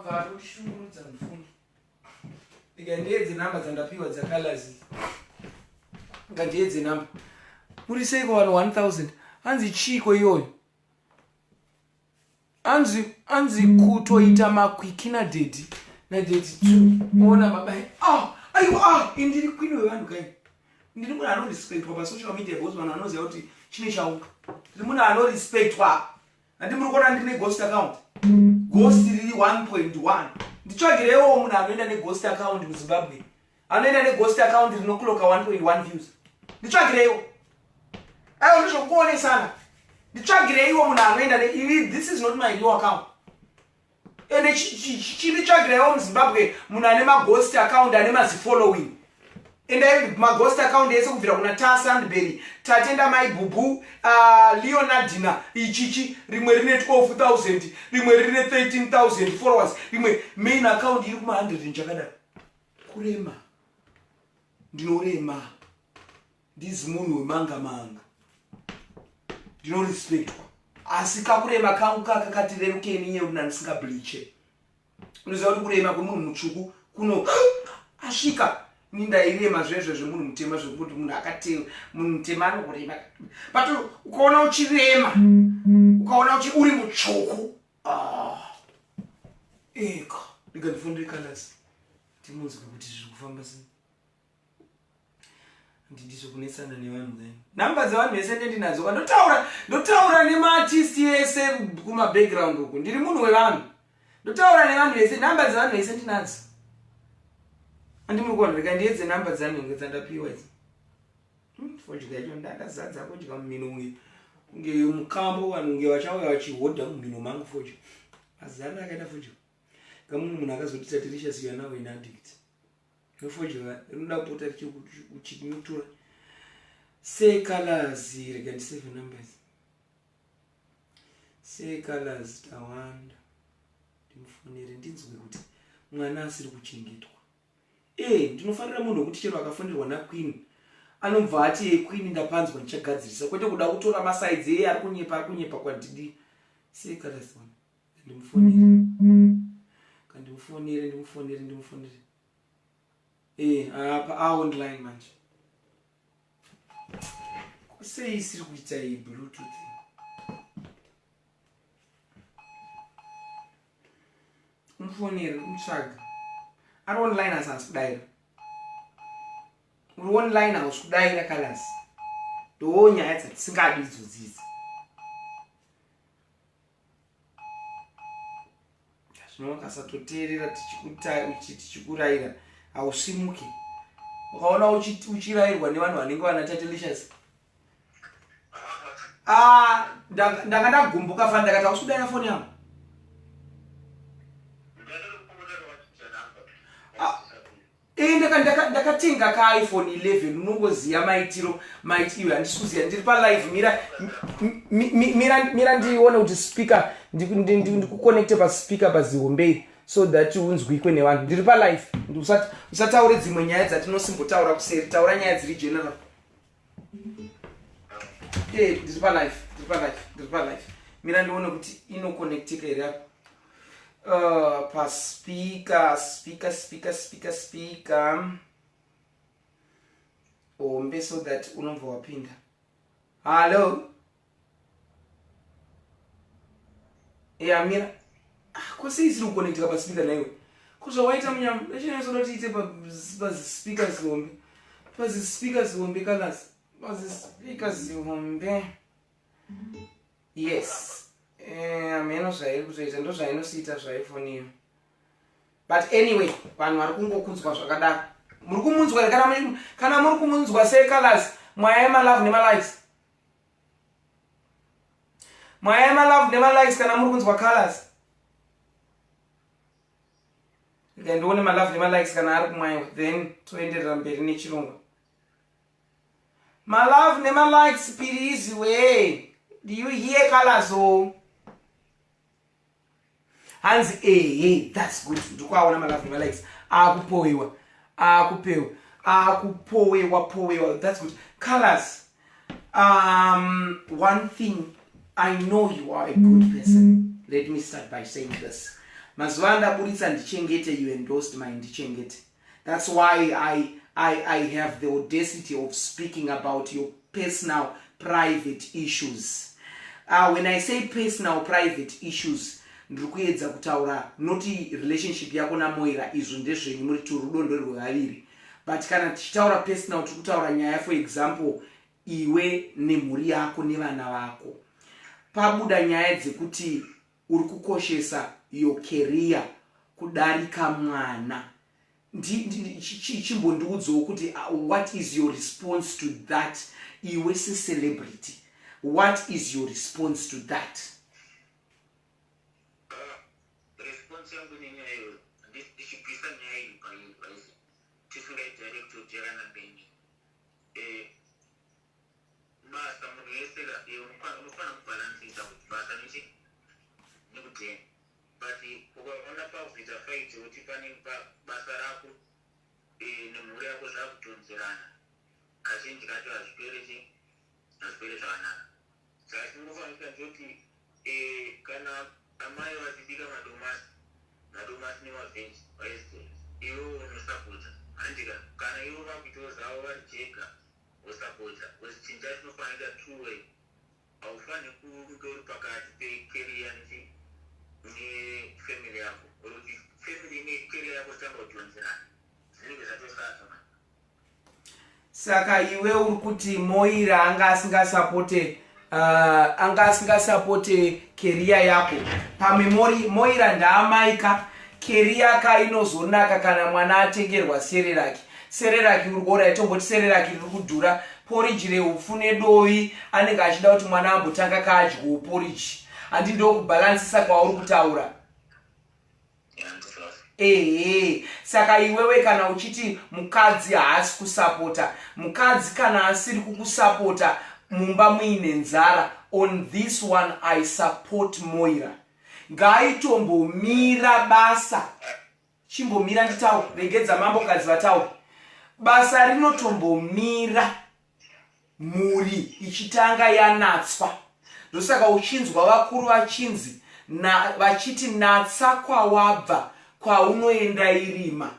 Varumushungudza mfundo. Ndiye namba dzandapiwa dzakalazi. Ndiye namba. Muri sei kwa 1000? Hanzi chiko iyoyo. Anzi kutoita makwikina dedi na dedi 2. Ona babai. Aiwa, indiri queen wevanhu kai. Ndiri munhu anorespectwa pa social media because vanhu vanoziva kuti chine chauka. Ndiri munhu anorespectwa. Handi muri kuona ndine ghost account. Ghost riri 1.1. Ndichogirewo munhu anoenda neghost account muZimbabwe. Anoenda neghost account rinokloka 1.1 views. Ndichogirewo. Ayo ndizvokuonesana. Ndichogirewo munhu anoenda this is not my real account. Ende chichogirewo muZimbabwe munhu ane maghost account ane mazifollowing. Ende maghost account ese kubvira kuna Ta Sandberry, Tatenda Mai Bubu, Leonardina, ichichi rimwe rine 12,000, rimwe rine 13,000 followers, rimwe main account iri kuma 100 nchakadaro. Kurema. ndinorema ndizi munhu wemanga manga ndinorespektwa asi kakurema kangu kakati rerukeni nyeru ndandisingabliche unoziva kuti kurema kwemunhu mutsvuku kuno asvika nindairema zvezvo zvemunhu mutema zvekuti munhu akatema munhu mutema anokurema but ukaona uchirema ukaona uri mutsvuku eka ndikandifundire kalasi timunzwe kuti zviri kufamba sei ndizvokunetsana nevanhu then namba dzevanhu vese ndendinadzo ndotaura nemaartisti ese kumabackground uku ndiri munhu wevanhu ndotaura nevanhu vese namba dzevanhu vese ndinadzo andimuri kuona ndikandiedze namba dzanenge dzandapiwa idzi fodya yacho ndakazadza kudya mumino unge mukambo vanhu unge vachauya vachihodha mumino mangu fodya azara akaita fodya kamunhu akazoti tatirisha you are now an addict nofodya rinoda kupota richimutura sekalazi rega ndi7 numbers sekalazi tawanda ndimfonere ndinzwe kuti mwana asiri kuchengetwa ndinofanira munhu wekuti chero akafonderwa naqueen anobva ati queen ndapanzwa ndichagadzirisa kwete kuda kutora masaidzi ari kunyepa kwandidi sekalazi ndimfonere apa online manje sei isiri kuita bluetooth umfonere umtsvaga ari online asasi kudaira uri online hausi kudaira kalasi ndo nyaya dzatisingadi idzodzidzi zvino wakasatoteerera tichikurayira hausimuki ukaona uchirayirwa nevanhu vanenge vana tatelicious ndanga ndagumbuka fana ndakati hausi kudaira foni yangu ndakatenga kaiphone 11 unongoziva maitiro handisi kuziva ndiri palive mira ndione kuti speaker ndikuconnecte paspeaker pazihombei so that unzwikwe nevanhu ndiri palive usataure dzimwe nyaya dzatinosombotaura kuseri taura nyaya dziri general ndiri palive mira ndione kuti inoconnectika here apa paspika hombe so that unobva wapinda hallo mira kwese isiri kuconnectika paspika naiwe kuzvawaita munyama echinaisoda tiite pazispikers hombe pazispikers hombe kalasi pazispikers hombe yes ameno zvairi kuzoita ndo zvainosita zvaifoni iyo but anyway vanhu vari kungokunzwa zvakadaro muri kumunzwa here kana muri kumunzwa sekalasi mwaya yemalove nemalikes mwaya yemalove nemalikes kana muri kunzwa kalasi ndione malove nemalikes kana ari kumwayiwa then toenderera mberi nechirongwa malove nemalikes pirizi we do you hear kalasi hanzi that's good ndikuaona malove nemalikes akupowewa akupowewa that's good colors. One thing, I know you are a good person. Let me start by saying this. Mazwanda Burisa Ndichengete, you endorsed my Ndichengete. That's why I have the audacity of speaking about your personal private issues. When I say personal private issues, ndikuedza kutaura noti relationship yako na Moira izvo ndezvenyu muri turudo ndorwaviri, but kana tichitaura personal tikutaura nyaya, for example, iwe nemhuri yako nevana vako, pabuda nyaya dzekuti uri kukoshesa your career kudarika mwana, chimbondiudzawo kuti what is your response to that? Iwe celebrity, what is your response to that? nemhuri yako zvakutonzerana kazhinji kacho hazvipere zvakanaka. Saka tinofanira kuti kana amai vachibika madomasi nemavheji vaisrael, iwe unosapota handika. Kana iwe vakuitawo zvavo varijeka wosapota. Chinhu chacho chinofanira two way. Haufaniri kunge uri pakati pekeriya nefamily yako, kuti family nekeriya yako zitanga kutonzerana, zvinenge zvatosasa. Saka iwe uri kuti Moira anga asingasapote keriya yako pamemori. Moira ndaamaika, keriya ka inozonaka kana mwana atengerwa sereraki. Sereraki uri kuona itomboti sereraki riri kudhura, poriji reupfu nedovi anenge achida kuti mwana ambotanga kaadyawo poriji. Handi ndokubhalansisa kwauri kutaura. Saka iwewe kana uchiti mukadzi haasi kusapota, mukadzi kana asiri kukusapota mumba muine nzara, on this one I support Moira. Ngaitombomira basa, chimbomira nditaure, regedza mambokadzi vataure. Basa rinotombomira muri ichitanga yanatswa. Ndosaka uchinzwa vakuru vachinzi vachiti natsa kwawabva kwaunoenda irima.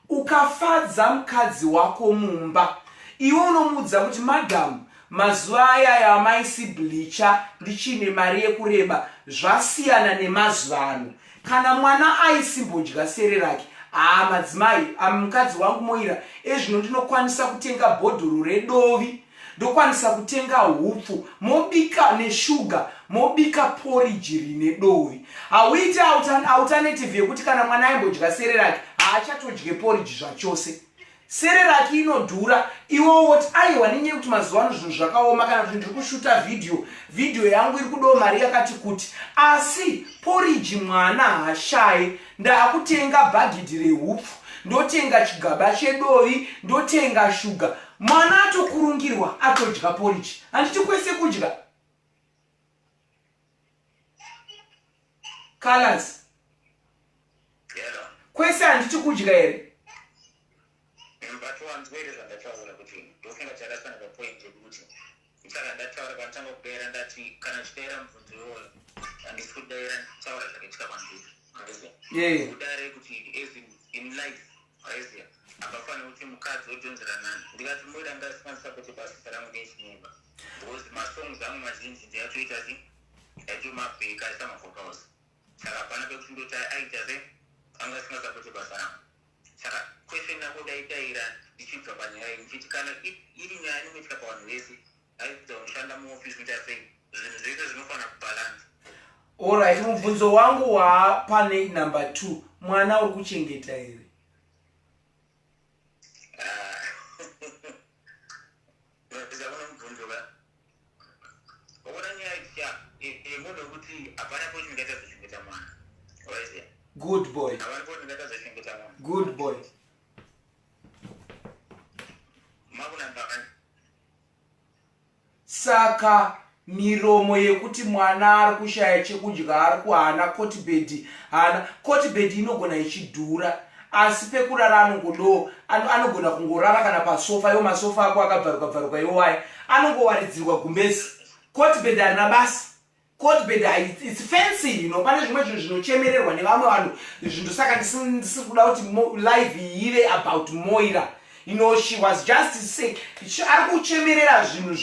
Ukafadza mukadzi wako mumba, iwe unomudza kuti madam, mazuva aya yamaisi blicha ndichine mari yekureba zvasiyana nemazuva ano. Kana mwana aisimbodya sereraki, madzimai, mukadzi wangu Moira, ezvino ndinokwanisa kutenga bhodhoro redovi, ndokwanisa kutenga hupfu, mobika neshuga, mobika poriji rine dovi. Hauiti alternative yekuti kana mwana aimbodya sereraki haachatodye poriji zvachose. Sereraki inodhura, iwo woti aiwa nenyaya kuti mazuva ano zvinhu zvakaoma, kana kuti ndiri kushuta video yangu iri kudawo mari yakati kuti, asi poriji mwana haashaye. Ndaakutenga bhagidhi rehupfu, ndotenga chigaba chedovi, ndotenga shuga, mwana atokurungirwa atodya poriji. Handiti kwese kudya colors kwese, handiti kudya here. Kudare kuti in life aizia apafanira kuti mukadzi otonzerana. Ndikati Moira ngasikwanisa kuti basa rangu nechimumba, because masongs angu mazhinji ndiyatoita mabheka aisa mafocals. Saka hapana pekuti ndoti aita angasikwanisa kuti basa rangu. Saka question yako daitaira ndichibva panyaya iyi ndichiti kana iri nyaya inoitika pavanhu vese, aidza unoshanda muofisi kuita sei, zvinhu zvese zvinofanira kubalansa. Alright, mubvunzo wangu pane number 2, mwana uri kuchengeta here? Good boy. Good boy. Saka miromo yekuti mwana ari kushaya chekudya ari kuhana kotibhedhi, kotibhedhi inogona ichidhura, asi pekurara anogona kungorara kana pasofa. Yo masofa ako akabvaruka iwaya anongowaridzirwa gumbezi. Kotibhedhi harina basa. Kotibhedhi it's fancy, pane zvimwe zvinhu zvinochemererwa nevamwe vanhu zvinhu. Saka ndisiri kuda kuti live ive about Moira. She was just sick. Ari kuchemerera zvinhu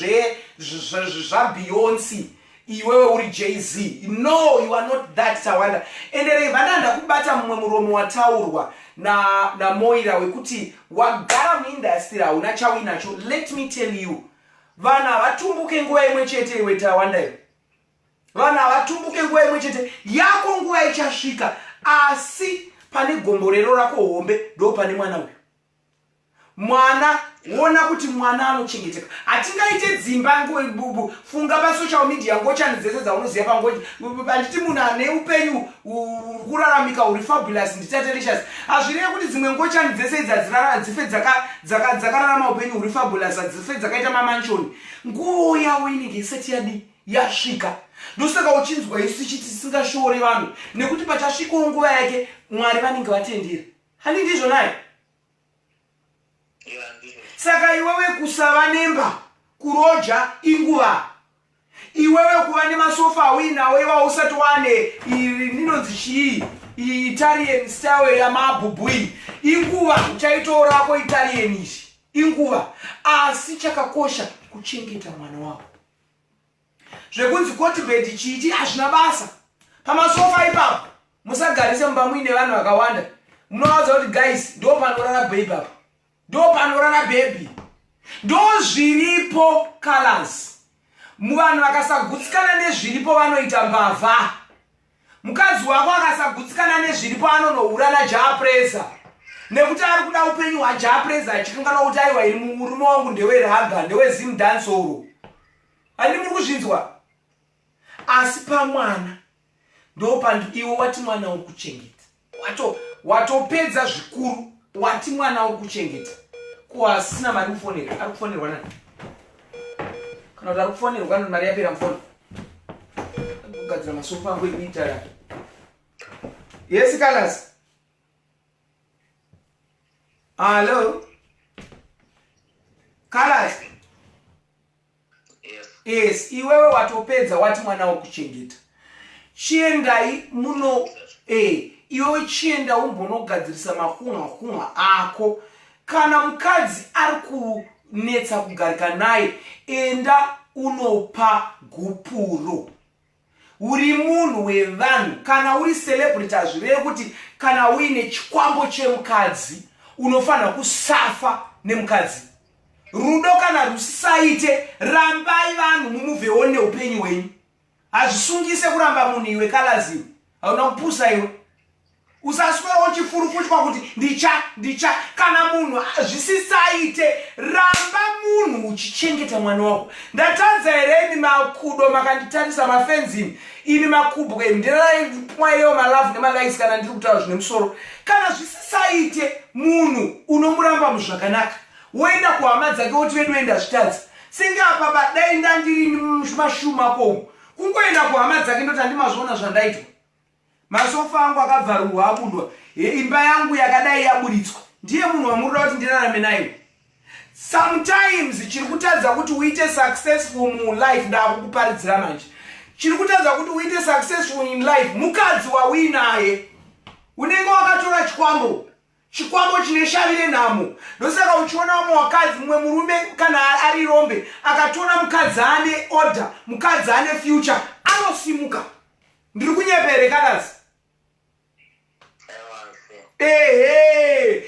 zvaBeyonce. Iwewe uri Jay-Z. No, you are not that, Tawanda. Ende Revanda ndakubata mumwe muromo wataurwa na Moira wekuti wagara muindustry hauna chawinacho. Let me tell you, vana vatumbuke nguva imwe chete iwe Tawanda iwe. Vana vatumbuke nguva imwe chete, yako nguva ichasvika, asi pane gomborero rako hombe ndo pane mwana uyu. Mwana, wona kuti mwana anochengeteka. Hatingaite dzimba funga pasocial media ngochani dzese dzaunoziva pangochi. Handiti munhu ane upenyu kuraramika uri fabulous nditatelicious. Hazvireve kuti dzimwe ngochani dzese dzife dzakararama upenyu uri fabulous, dzife dzakaita mamanshoni. Nguva yavo inenge isati yasvika. Ndosaka uchinzwa isu chiti tisingashore vanhu nekuti pachasvikawo nguva yake Mwari vanenge vatendera. Handi ndizvo naye. Saka iwewe kusava nemba kuroja inguva. Iwewe kuva nemasofa winawe usati wane inonzi chii Italian style ya mabubui inguva uchaitorako Italian ishi inguva. Asi chakakosha kuchengeta mwana wako. Zvekunzi kotibedi chiti hazvina basa. Pamasofa ipapo musagarise mumba muine vanhu vakawanda. Munowadza kuti guys ndo panorara baby apa. Ndo panorara baby. Ndo zviripo colors. Muvanhu vakasagutsikana nezviripo vanoita mbavha. Mukadzi wako akasagutsikana nezviripo anonohura najapresa. Nekuti ari kuda upenyu hwajapresa achikanganwa kuti aiwa iri murume wangu ndeweraga ndewezimdansoro. Ani muri kuzvinzwa? Asi pamwana ndo pandu iwe wati mwana wokuchengeta. Watopedza zvikuru wati mwana wokuchengeta. Kuasina mari kufonera. Ari kufonerwa nani? Kana kuti ari kufonerwa kana mari yapera mufoni. Kugadzira masofa angu ekuita. Yes, Kalas. Hello? Kalas. Yes, iwewe watopedza wati mwana wokuchengeta. Chiendai muno iwewe chienda umbonogadzirisa mahunga ako. Kana mukadzi ari kunetsa kugarika naye, enda unopa gupuro. Uri munhu wevanhu, kana uri celebrity azvireve kuti kana uine chikwambo chemukadzi unofanira kusafa nemukadzi. Rudo kana rusisaite, rambai vanhu mumuvhewo neupenyu hwenyu. Hazvisungise kuramba munhu iwe Kalazi. Hauna kupusa iwe. Usaswera uchifurukuchwa kuti ndicha kana munhu zvisisaite, ramba munhu uchichengeta mwana wako. Ndatadza here imi makudo makanditarisa mafenzini, imi makubwe ndinamwayewo malavu nemalikes kana ndiri kutaura zvine musoro. Kana zvisisaite munhu unomuramba muzvakanaka. Woenda kuhama dzake woti wedu enda zvitadza. Senge apa badai ndandiri mashuma komu. Kungoenda kuhama dzake ndoti handimazviona zvandaitwa. Masofa angu akabvarurwa abudwa. Imba yangu yakadai yaburitswa. Ndiye munhu wamurira kuti ndirarame naye. Sometimes chiri kutadza kuti uite successful mu life ndakukuparidzira manje. Chiri kutadza kuti uite successful in life mukadzi wawinaye. Unenge wakatora chikwambo chine shavire nhamo. Ndosaka uchiona mumwe wakadzi mumwe murume kana ari rombe akatora mukadzi ane order, mukadzi ane future, anosimuka. Ndiri kunyepere Kalazi.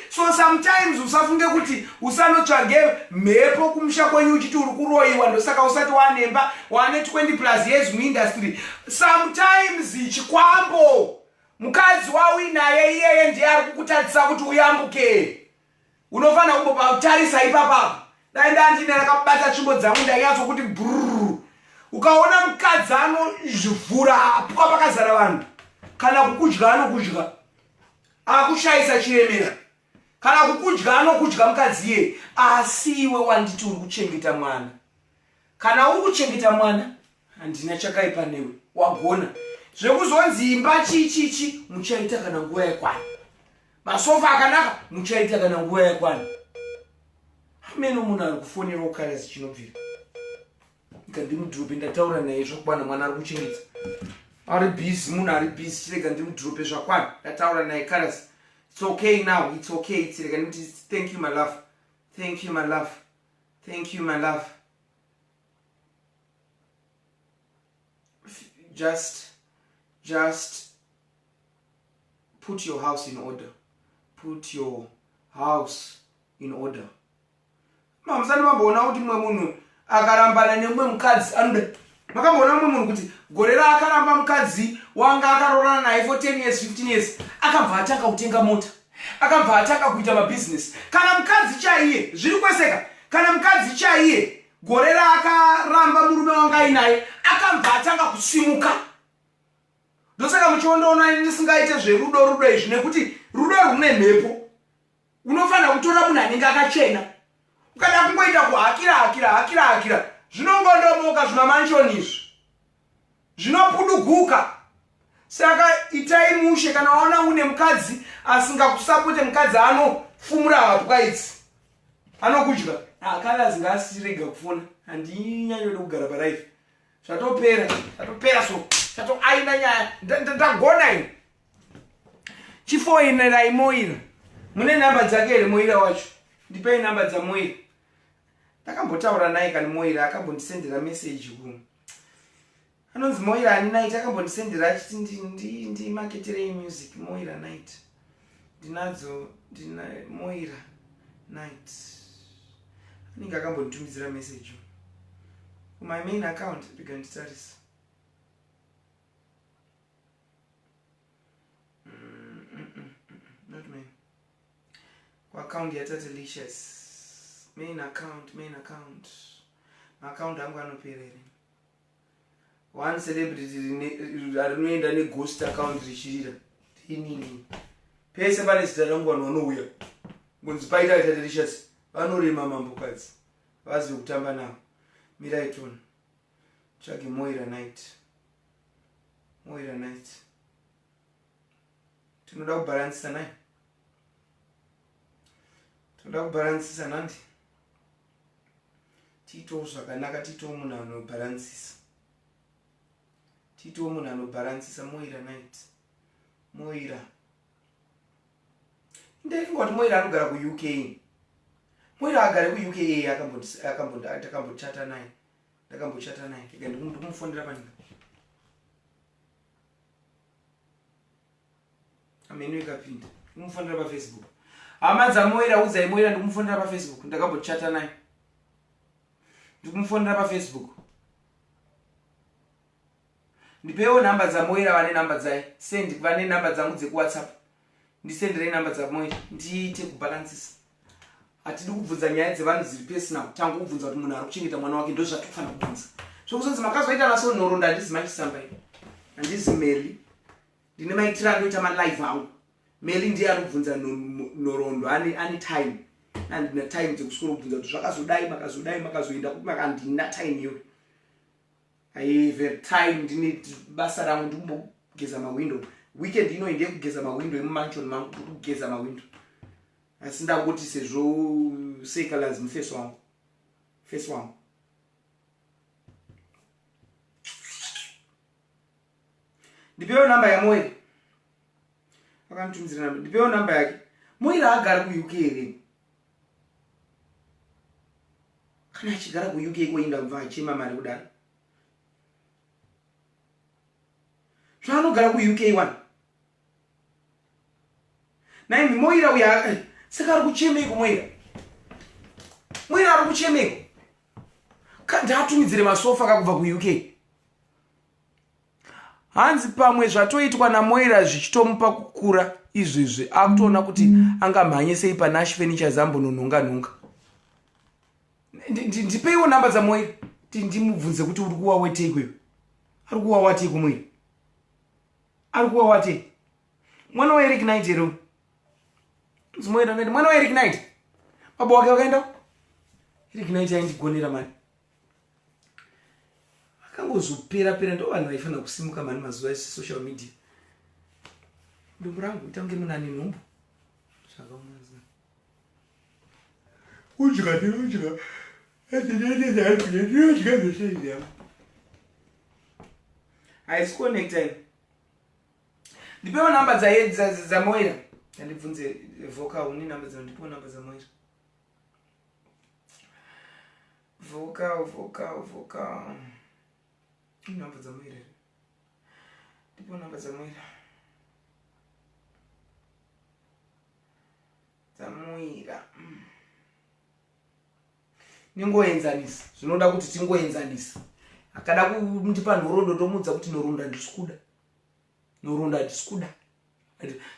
So sometimes usafunge kuti usanotsvage mhepo kumusha kwenyu uchiti uri kuroiwa ndosaka usati wanemba wane 20 plus years muindustry. Sometimes chikwambo mukadzi wawinaye iyeye ndiye ari kukutadzisa kuti uyambuke. Unofanira kumbotarisa ipapapo. Dai ndandine rakabata tsvimbo dzangu ndaiyazo kuti brrr. Ukaona mukadzi anozvivhura apuka pakazara vanhu. Kana kukudya anokudya. Akushayisa chiremera. Kana kukudya anokudya mukadzi iye. Asi iwe wanditi uri kuchengeta mwana. Kana uri kuchengeta mwana, handina chakaipa newe. Wagona. Zvekuzonzi imba chichichi muchaita kana nguva yakwana. Masofa akanaka muchaita kana nguva yakwana. Hameno munhu ari kufonera Kalazi chinobvira. Ndimudhurope ndataura naye zvakwana mwana ari kuchengeta. Ari busy, munhu ari busy, chirega ndimudhurope zvakwana. Ndataura naye Kalazi. It's okay now, it's okay. Chirega ndimudhi thank you my love. Thank you my love. Thank you my love. Just put your house in order. Put your house in order. Mamusani mamboona kuti mwe munhu akarambana nemwe mukadzi anoda. Makamboona mwe munhu kuti gorera akaramba mukadzi wanga akarorana naye for 10 years 15 years akabva atanga kutenga mota. Akabva atanga kuita mabusiness. Kana mukadzi chaiye zviri kweseka. Kana mukadzi chaiye gorera akaramba murume wanga ainaye akabva atanga kusimuka. Ndosaka muchiondoona ndisingaite zverudo izvi nekuti rudo rune mhepo. Unofanira kutora munhu anenge akachena. Ukada kungoita kuhakira zvinongondomoka zvina manshoni izvi. Zvinopuduguka. Saka itai mushe kana waona une mukadzi asingakusapote mukadzi anofumura hapwa idzi. anokudya akalazi ngasirega kufuna handinyanyoda kugara palife zvatopera so zvatoaina nyaya ndagona ini chifoinerai Moira mune namba dzake here Moira wacho ndipei namba dzaMoira ndakambotaura naye kani Moira akambondisendera message ku anonzi Moira ani night akambondisendera achiti ndimaketerei music Moira night ndinadzo Moira night anenge akambonditumidzira message my main account ndiganditarisa not main account yatatelicious main account account angu anoperere one celebrity rinoenda neghost account richirira inini pese pane zita rangu vanhu vanouya kunzi paita yatatelicious vanorema mambokadzi vazive kutamba navo miraitona tsvage Moira night tinoda kubharansisa naye tinoda kubharansisa nandi tiitowo zvakanaka tiitowo munhu anobharansisa Moira night Moira ndaifunga kuti Moira anogara ku-UK Moira agare ku-UK takambochata naye ega ndikumufondera paninga amenu ikapinda ndikumufondera paFacebook hama dzaMoira udzai Moira ndikumufondera paFacebook ndakambochata naye ndikumufondera paFacebook ndipewo namba dzaMoira vane namba dzaye sendi vane namba dzangu dzekuWhatsApp ndisenderei namba dzaMoira ndiite kubhalansisa hatidi kubvunza nyaya dzevanhu dziri personal tangu kubvunza kuti munhu ari kuchengeta mwana wake ndo zvatofana kubvunza zvokuzonzi makazoita naso nhoroondo handizi machisamba ino handizi Meli ndine maitiro anoita malive angu Meli ndiye ari kubvunza nhoroondo ane time handina time dzekuswera kubvunza kuti zvakazodai makazoenda kuti makandina time iyoyo haivhe time ndine basa rangu ndikumbogeza mawindo weekend ino inde kugeza mawindo emumanshoni mangu kugeza mawindo asi ndangoti sezvo sekalazi mufesi wangu ndipewo namba yaMoira vakanditumizira namba ndipewo namba yake Moira agara ku-UK here kana achigara ku-UK koenda kubva achema mari kudaro zvaanogara ku-UK one naimi Moira uya saka ari kuchemeko Moira ari kuchemeko ndaatumidzire masofa kakubva ku-UK hanzi pamwe zvatoitwa naMoira zvichitomupa kukura izvizvi akutoona kuti angamhanye sei paNash Furniture zambononhonga ndipeiwo namba dzaMoira ndimubvunze kuti uri kuwa wetei kweyo ari kuwa watei kuMoira ari kuwa watei mwana waEric Knight here Moira nende mwana waEric Knight baba wake wakaenda Eric Knight aindigonera mani akangozopera ndo vanhu vaifana kusimuka mani mazuva esocial media dumbu rangu itange munani nhumbu zvakaonaza udya haisi connecta ini ndipewo namba dzaMoira ndibvunze vocal une namba dzawo ndipewo namba dzaMoira vocal namba dzaMoira ndipewo namba dzaMoira ningoenzanisa zvinoda kuti tingoenzanisa akada kundipa nhoroondo tomudza kuti nhoroondo handisikuda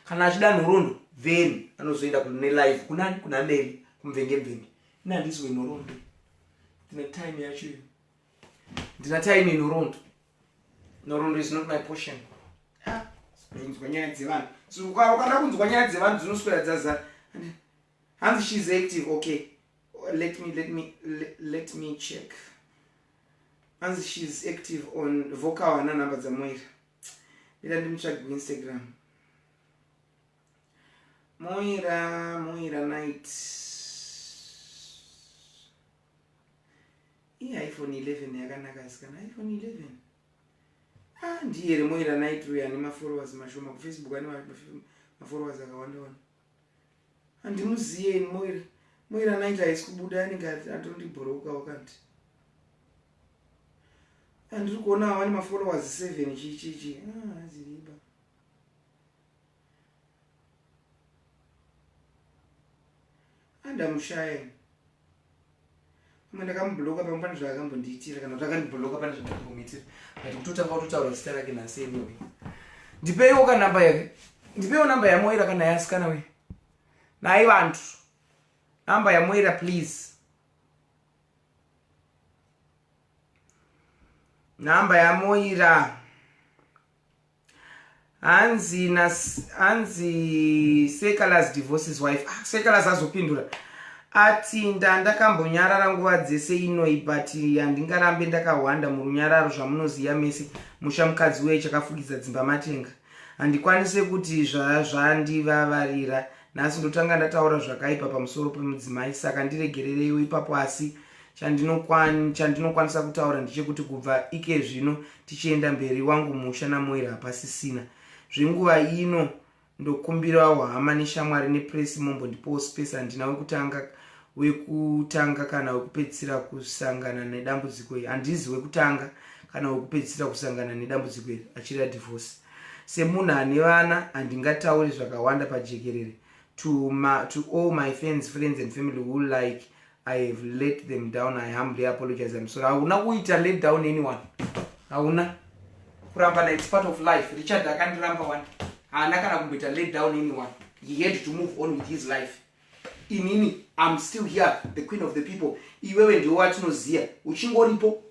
kana achida nhoroondo then anozoenda kune live kunani kuna Meli kumvenge ina handizwe nhoroondo ndine time yacho iyo ndina time nhoroondo is not my portion kunzwa nyaya dzevanhu ukada kunzwa nyaya dzevanhu dzinoswera dzazara hanzi she's active okay let me check hanzi she's active on vocal hana namba dzaMoira ila ndimtsvage kuInstagram Moira night iPhone 11 yakanaka sikana iPhone 11 ndiye remoira night uya ane followers mashoma ku Facebook ane followers akawanda wana andimuziye moira night aisikubuda anenge atondibhuroka wakanti andiri kuona wani followers 7 chichichi aziriba andamushaya mwana kambloka pamwana zvakambondiitira kana kuti akandibloka pane zvakambomutira ati kutotanga kutotaura zita rake naseni we ndipeiwo ka namba yake ndipeiwo namba yamoira kana yasikana we nai vantu namba yamoira please namba yamoira hanzi Sekalas divorces wife Sekalas azopindura ati ndakambonyarara nguva dzese inoi but handingarambe ndakahwanda murunyararo zvamunoziva mese musha mukadzi weye chakafukidza dzimba matenga handikwanise kuti zvandivavarira nhasi ndotanga ndataura zvakaipa pamusoro pemudzimai saka ndiregerereiwo ipapo asi chandinokwanisa kutaura ndechekuti kubva ike zvino tichienda mberi wangu musha namoira hapasisina zvenguva ino ndokumbirawo hama neshamwari nepresi mombondipowo space handina wekutanga kana wekupedzisira kusangana nedambudziko iri handizi wekutanga kana wekupedzisira kusangana nedambudziko iri achireva divorce semunhu ane vana handingatauri zvakawanda pajekerere to all my friends and family who like I have let them down. I humbly apologize. I'm sorry. Hauna kuita let down anyone. Hauna kuramba na it's part of life. Richard akandiramba one. Haana kana kumboita let down anyone. He had to move on with his life. Inini, I'm still here, the queen of the people. Iwewe ndio watinoziya. Uchingoripo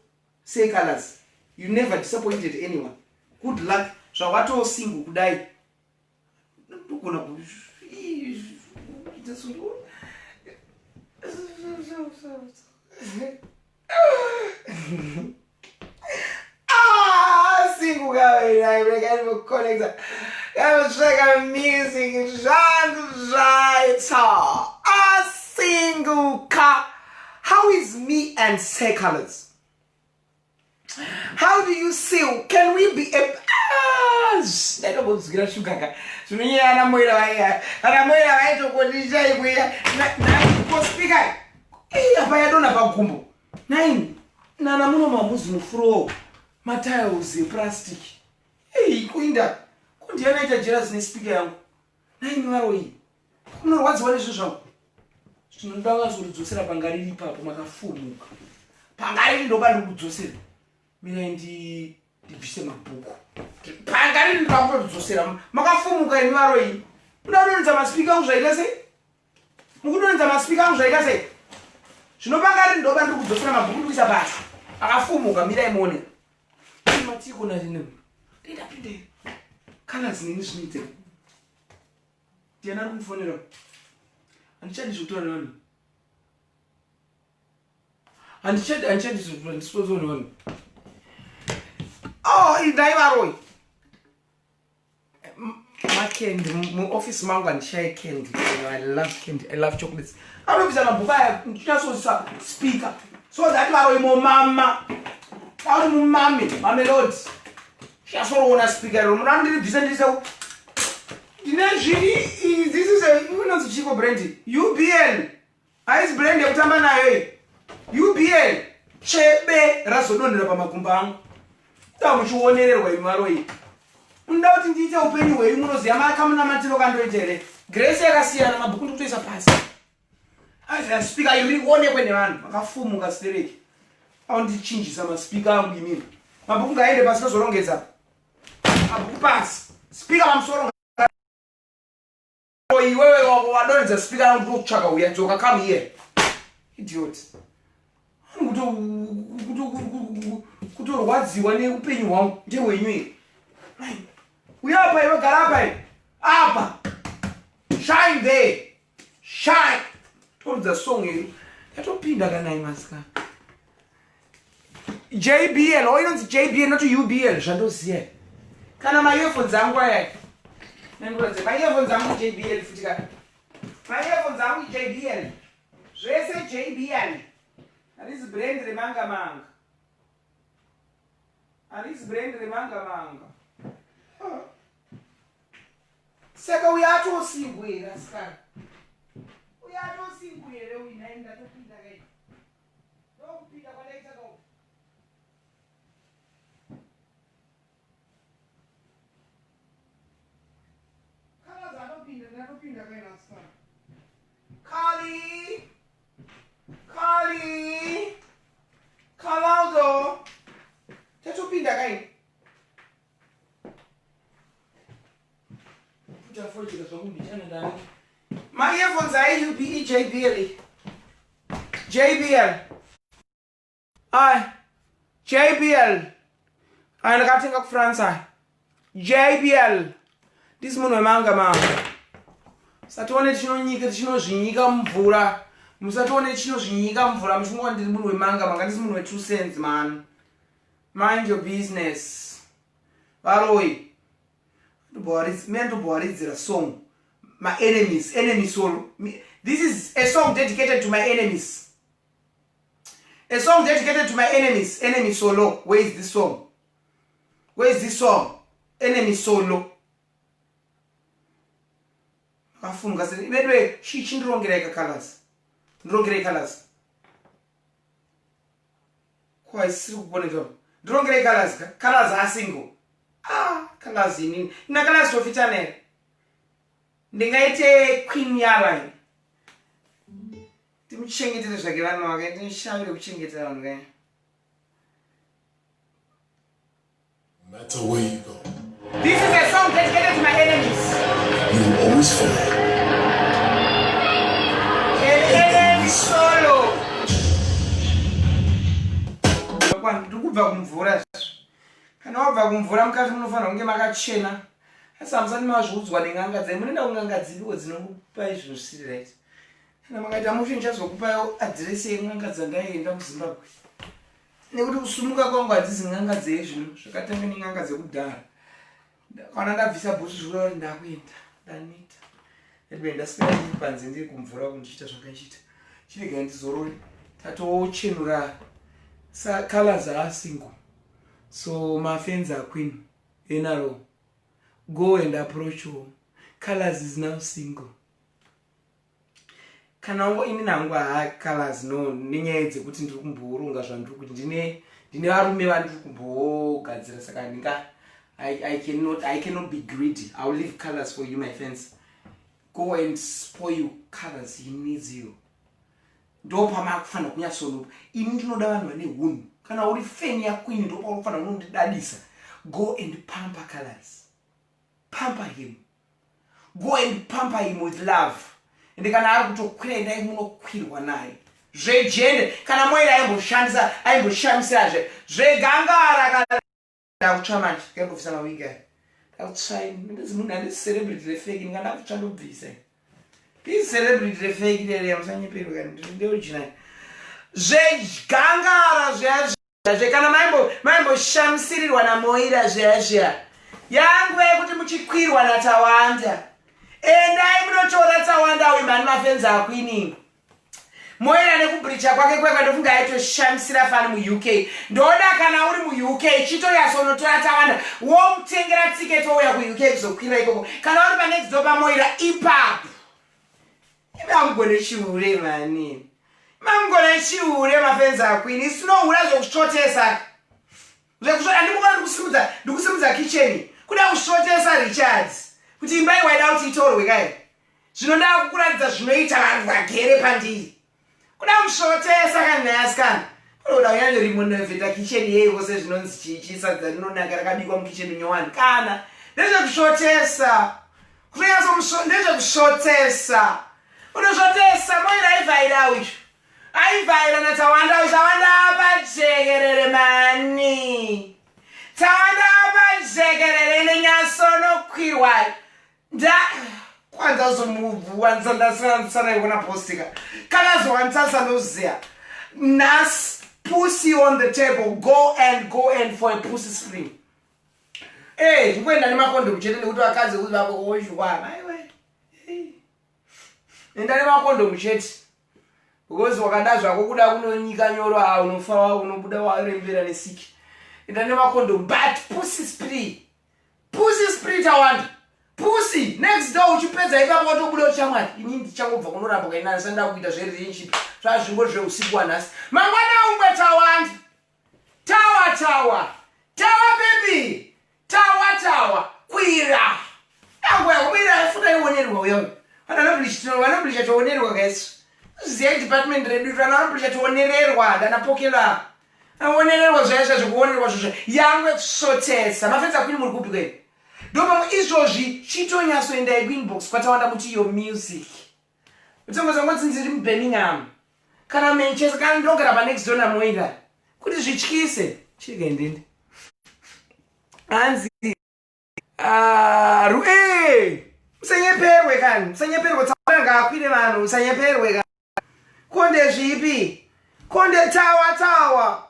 Sekalas. You never disappointed anyone. Good luck. Zvawato single kudai. Ndokona ku single guy, I reckon we'll connect that. I was like music, single car. How is me and Sekalas? How do you see? Can we be a I don't want to get a sugar. So me and I'm waiting. I'm waiting to go to jail. We na speaker. Apa ya dona bagumbo. Nine. Na muno mamuzi mufuro. Matiles plastic. Kuinda. Kundi anaita jira zine speaker yangu. Nine waro hii. Kuna wazi wale zvo. Tinodanga zvodzosera pangariri ipapo makafumuka. Pangariri ndo bado kudzosera. Mina ndibvise mabhuku. Pangariri ndo kudzosera. Makafumuka imi waro hii. Unadonza maspika uzvaita sei? Mukudonza maspika uzvaita sei? Zvinopangari ndo bando kudzosera mabhuku kuisa basi. Akafumuka mira imone. Matiko na zvinhu. Ndida pinde. Kana zvinhu zvinoite. Tiana kufonera. Andichadi zvotora nani. Andichadi zvotora ndispozo nani. Idai varoi. Candy, my office mango and share candy. I love candy. I love chocolates. I don't know if I'm just a speaker. So that was my mama. How do mommy? Mommy Lord. She has one speaker. This is a Chico Brandy. UBL. Ice Brandy. UBL. Chebe. Rasodon Rapamakumbang. That was one area where you are. Undauti ndiite upenyu hweyu munoziya makamuna matiro kandoitere Grace yakasiyana mabhuku ndikutoisa pasi speaker iri onekwe nevanhu vakafumuka stereki aundichinjisa maspika angu imini mabhuku ngaende pasi tozorongedza mabhuku pasi speaker pamusoro iwewe wadonedza speaker angu ndokutsvaka uya dzoka come here idiot kutorwadziwa neupenyu hwangu ndehwenyu we are by Garapa. Apa. Shine there. Shine. Told the song you. I don't pin that maska. JBL. Oh, you know JBL, not UBL. Shadows here. Can I my earphones and where? My earphones are JBL. My earphones are JBL. Say JBL. Alice brand remanga manga. Alice brand remanga manga. Seka uyato singwera skara. Uyato singwera uinaenda topinda kai. Ndopinda kwa leta go. Kala zanopinda kai na skara. Kali. Kalaudo. Tetopinda kai. My earphones are AUPE JBL. JBL. JBL. I ndakatenga ku France. JBL. This munhu wemanga manga. Musatione chinozvinyika mumvura. Musatione chinozvinyika mumvura. Muchingwa ndiri munhu wemanga manga. Ndisi munhu we2 cents man. Mind your business. Varoi. A song. My enemies, enemy solo. This is a song dedicated to my enemies. A song dedicated to my enemies, enemy solo. Where is this song? Enemy solo. Afunga se. Anyway, she ndrongereka colors. Colors. Kwa isi kubone to. Ndrongereka colors. Colors are single. Colors ini. Na colors tofitane. Ndingaite Queen Yaline. Timuchengetera zvake vanhu vake ndishamire kuchengetera vanhu vake. No matter where you go. This is a song dedicated to my enemies. You will always find an enemy solo. Ndikubva kumvura. Kana wabva kumvura mukati munofanira kunge makachena. Samsani mazvudzwa nenganga dzai munoenda kunganga dziriwo dzinokupa izvo zvisiri right. Kana makaita mushinja zokupa address yenganga dzandaenda kuZimbabwe. Nekuti kusumuka kwangu hadzisi nganga dzezvino zvakatanga nenganga dzekudhara. Kana ndabvisa bhutu zviro ndakuenda ndaneta. Ndaswera panze ndiri kumvura kundichita zvakaita. Chirega ndizorore. Tatochenura colors are single. So my friends are queen. Enaro. Go and approach you. Colors is now single. Kana ngo ini nangwa colors no ninyedze kuti ndiri kumboronga zvandiri kuti ndine varume vandiri kumbogadzira saka ndinga I cannot be greedy. I will leave colors for you my friends. Go and spoil you colors. He needs you. Ndopa makufana kunyasono. Ini ndinoda vanhu vane hunhu. Kana uri fan ya queen ndopa unofana unondidadisa. Go and pamper colors. Pamper him. Go and pamper him with love. And kana ari kutokwira ndai munokwirwa naye. Zvejende kana moira aimboshamisa zvegangara kana ndakutsva manje ngekufisa mawiga. Ndakutsva ndezi celebrity refake ngana kutsva ndobvisa. This celebrity refake there musanyepirwa kana ndi original. Zvegangara zvekana maimboshamisirirwa namoira zvazvia. Yangu kuti muchikwirwa naTawanda. Endai munotora Tawanda wemani mafenza akwini. Moira nekubreacha kwake kwekwe ndofunga aitoshamsira fani mu UK. Ndoda kana uri mu UK chitoyasonotora Tawanda womutengera ticket ouya ku UK kuzokwira ikoko. Kana uri pa next door pa Moira ipap. Imangone chiure mani. Mangone chiure mafenza akwini. Sinohura zvokushotesa. Ndikusimudza kitchen. Kuda kushotesa Richards. Kuti imba iwaidaut itorwe kai. Zvinoda kukuradza zvinoita vanhu vagere pandiri. Kuda kushotesa kanyaska. Kunoda kunyanyo rimunovheta kitchen yeiko sezvinonzi chichi sadza rinonaka rakabikwa mukitchen nyowani. Kana ndezvekushotesa. Kunyaso ndezvekushotesa. Unoshotesa Moira aivhaira uyu. Aivhaira naTawanda uyu. Tawanda apajekerere mani. Tawanda apajekerere nenyasonokwirwa. Kwanza zomuvuwa nzandasana ikona postika. Kana zowantsasa noziya. Nas pussy on the table. Go and for a pussy spring. Ndikwenda nemakondo kuchete nekuti vakadzi kuti vako oshwana. Aiwe. Enda nemakondo kuchete. because wakada zvako kuda kunonyika nyoro unofa unobuda warembera nesiki enda nemakondom but pussy spree tawanda pussy next door uchipedza ipapo watobuda uchamwati inini ndichangobva kunoramba kainani sanda kuita zverelationship zvazvingo zveusiku wanhasi mangwana ungwe tawanda tawa baby tawa kwira angwe kwira futa ionerwa uyo vanoblisha toonerwa guys ziya department redu vanoblisha toonererwa ndanapokela aonererwa zvaizva zvekuonerwa zvozvo yangwe kusotesa mafenza kwini muri kupi kwenu ndopamwe izvozvi chitonyatsoendai kuinbox kwatawanda muti yo music utongozangoti ndiri mubirmingham kana manchester kana ndogara panext door namoira kuti zvityise chirikaendende hanzi musanyeperwe kani musanyeperwe tsanga akwire vanhu musanyeperwe kani konde zvipi konde tawa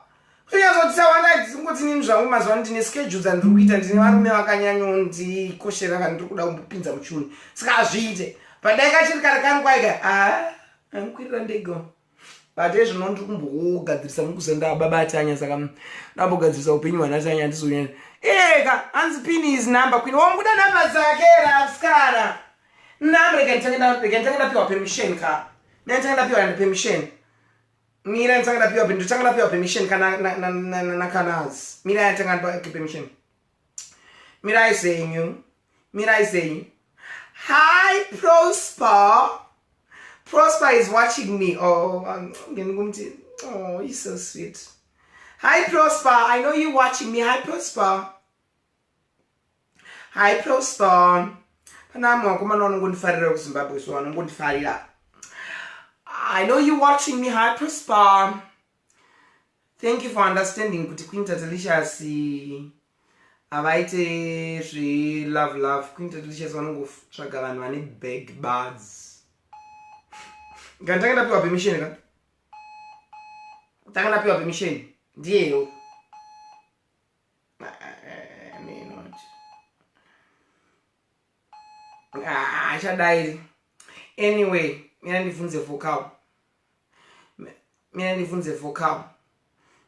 kunyazoti tawanda ndisingoti nini zvangu mazuva ndine schedule dzandiri kuita ndine varume vakanyanyondikoshera kana ndiri kuda kumbopinza muchuni saka azviite padai kachiri kare kani kwaika ankwirira ndego bate zvino ndiri kumbogadzirisa mukuzendababati saka ndambogadzirisa upenyu hwanatanya handizonyanya eka hanzi pini is number queen wambuda namba dzake rasikana namba rega ndapiwa permission ka ndanga ndapiwa permission mira ndanga ndapiwa permission kana na kanas mira ndanga ndapiwa permission mira isenyu hi Prosper is watching me. Oh, he's so sweet. Hi, Prosper. I know you're watching me. Hi, Prosper. I know you're watching me. Hi, Prosper. Thank you for understanding. Kuti Queen Tatalicious avaite love. Queen Tatalicious vanongotsvaga vanhu vane big birds. Gantanga ndapiwa permission ka? Tanga ndapiwa permission. Ndiyo. Achadai. Anyway, mina ndivunze vocal.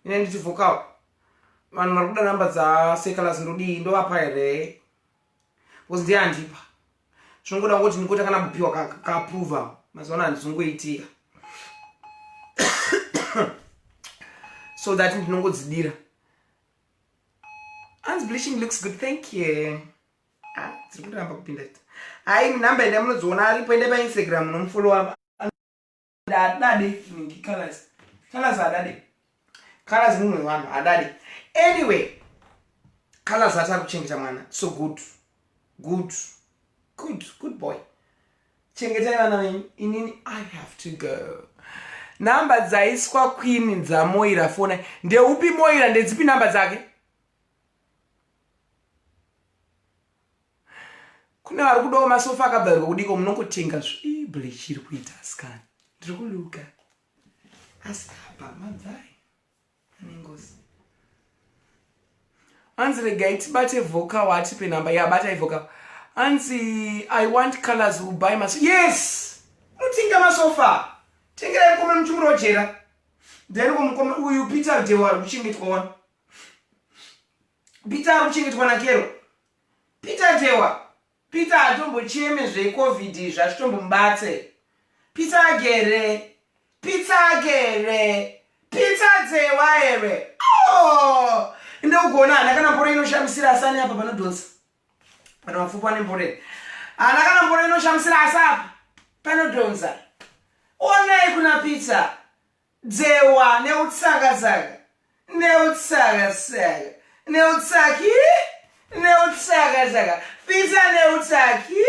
Nditi vocal. Vanhu vari kuda namba dzasekalasi ndodii ndovapa here. Because ndiyandipa. Zvinongoda ngoti ndikota kana kupiwa ka-approval. Mazuva handizongoitika. So that ndinongodzidira. Hans bleaching looks good, thank you. Dziri kundoramba kupinda. Hai namba ende munodziona aripo ende paInstagram munomufollowa. Adade colors. Colors adade. Colors mumwe vanhu adade. Anyway, colors atari kuchengeta mwana. So good boy. Chengetai vana venyu. Inini I have to go. Namba dzaiswa Queen dzaMoira fona. Ndeupi Moira ndedzipi namba dzake? Kune vari kudawo masofa akabvarirwa kudiko munongotenga bleach iri kuita asikana. Ndiri kuluka. Asikapa madzai. Anengozi. Hanzi regai tibate vocal watipe namba yabata ivocal. Hanzi I want colors who buy masofa. Yes! Unotenga masofa. Tengera mukome muchimurojera. Then mukome uyu Peter Dewar kuchengetwa wana. Peter ari kuchengetwa nakero. Peter Dewar. Peter atombocheme zveCovid zvachitombomubate. Peter agere. Peter Dewar ere. Oh! Ndogona hana kana mbora inoshamisira asani apa panodonsa. Pana mafupa nembore. Hana kana mbora inoshamisira asapa panodonsa. Onai kuna Peter Dewar neutsaka-tsaka. Peter neutsaki.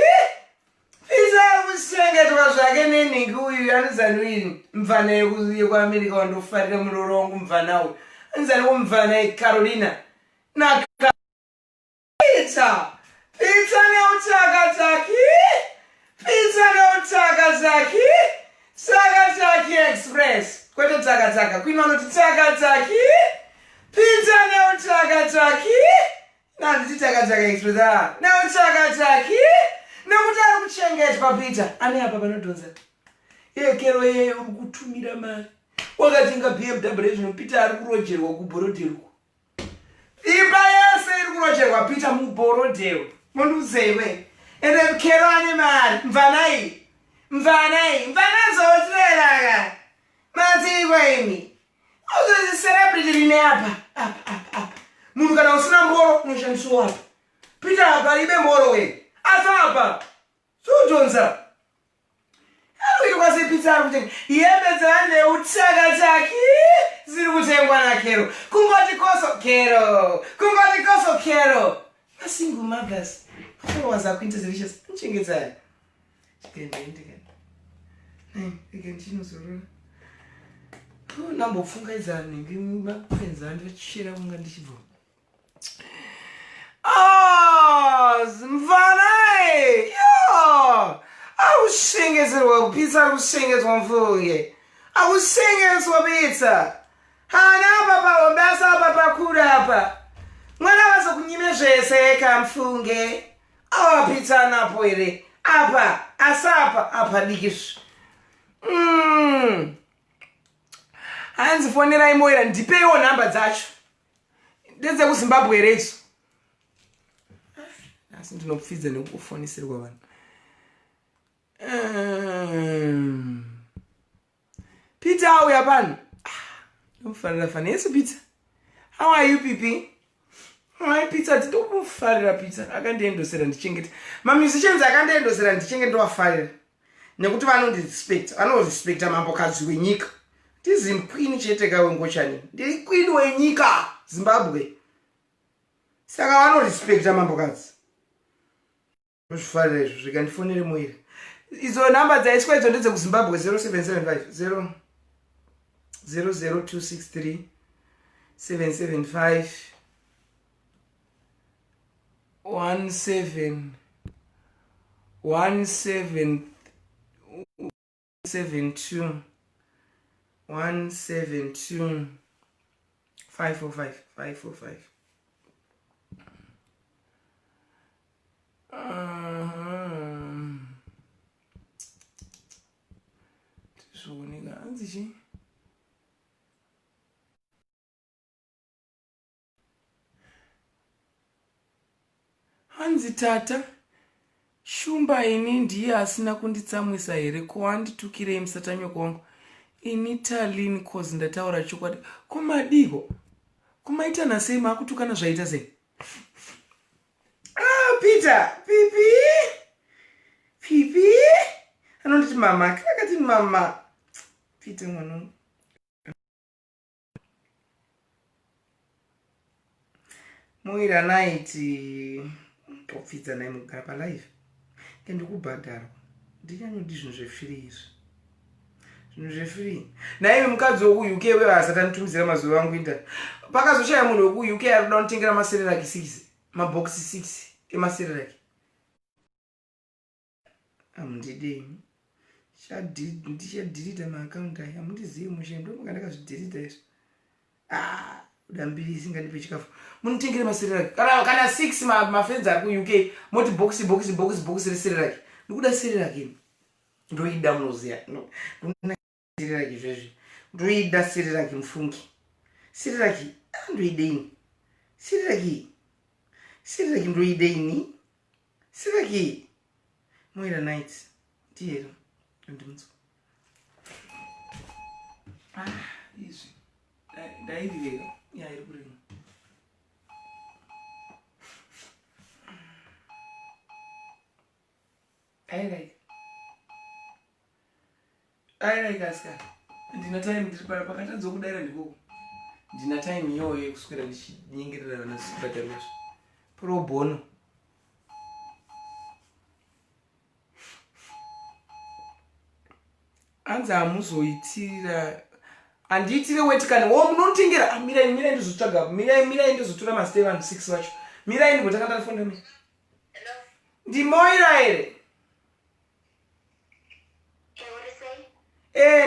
Peter kuchengetwa zvake nenhingi uyu anozanwini mvana yekuAmerica wandofarira muroro wangu mvana uyu. Anzani womvana Carolina. Na Peter neutsaka-tsaki. Tsaka-tsaki Express. Kwete tsaka-tsaka. Queen vanoti tsaka-tsaki. Peter neutsaka-tsaki. Nanditi tsaka-tsaka Express. Neutsaka-tsaki. Nekuti ari kuchengetwa Peter. Ane apa panodonza. Kero uri kutumira mari. Wakatenga BMW zvino Peter ari kurojerwa kuBorodero. Imba yese iri kurojerwa Peter muBorodero. Munduzewe. Ende kero ane mari. Mvanai zotireraga. Madziwa imi. Ozo celebrity rine apa. Munhu kana usina mboro unoshandiswa apa. Peter apa ibe mboro we. Apa. Sojonza. Ari kwase Peter kuti yembe dzane utsakataki ziri kutengwa na Kero. Kungoti koso Kero. A single mothers. Followers are quintessential delicious. Nchingetsani. Chikende. Again chinozorora. Nambofungaizana ngimapfenza ndochira kunga ndichibva. Mvanai! Yo! Akushengezerwa pizza kushengezwa mfunge. Akushengezwa pizza. Hana papa ombasa papa kura hapa. Mwana wazo kunyime zvese kamfunge. Awa pizza napo ere. Apa, asapa, apa dikish. Hanzi fonera imoira ndipewo namba dzacho. Ndeze kuZimbabwe recho. Asi ndinopfidza nekufonisirwa vanhu. Peter auya pano. Nomufarira. Yes, Peter. How are you, Pipi? Hi, Peter. Ndinomufarira Peter. Akandiendosera ndichengeta. Musicians akandiendosera ndichengeta ndowafarira. Nekuti vanondirespect. Vanorespecta mambokadzi wenyika. Ndizi queen chete kawe ngochani. Ndiri queen wenyika Zimbabwe. Saka vanorespecta mambokadzi. Muzvifarira izvo zvikandifonere muira. Izo namba dzaiswa idzo ndedze kuZimbabwe 0775 00263 775 17 172 172 545. Tishonika anzichi. Hanzi tata shumba ini ndiye asina kunditsamwisa here ko wanditukirei musatanyoko wangu. Ini Talini kozi ndataura chokwadi. Komadiko kumaita nasei makutukana zvaita sei. Peter, Pipi. Anonditi mama, akati mama. Peter mwana. Muira naiti popfidza naye mugara palive. Ndikubhadharwa. Ndichanodi zvinhu zvefree izvi. Zvinhu zvefree. Naime mukadzi woku-UK wewe asati anditumizira mazuva angu inda. Pakazoshaya munhu woku-UK arikuda kunditengera masereraki 6. Mabhokisi 6 emasereraki. Amundidei. Ndichadirita maakaunti aya. Amundizivi mushe ndomukandakazvidirita izvi. Udambiri isingandipe chikafu. Munitengere masereraki. Kana 6 mafenzi ari ku-UK moti bhokisi resereraki. Ndikuda sereraki. Ndoida munoziya. Sereraki zvezvi. Ndoida sereraki mufungi. Sereraki ndoidei. Sereraki ndoidei. Sereraki Moira night. Ndiero. Ndimutsu. Izvi. Ndaiviveka. Ya iri kurima. Airai kaska. Ndina time ndiri pakatadza kudaira ndikoko. Ndina time iyoyo yekuswera ndichinyengerera vana zvibhadharwa. Pro bono. Anzi hamuzoitira. Andiitire wetikani. Munotengera. Mirai ndizotsvaga. Mirai ndizotora masitei vanhu 6 vacho. Mirai ndipo takandafunda mimi. Hello. Ndimoira here.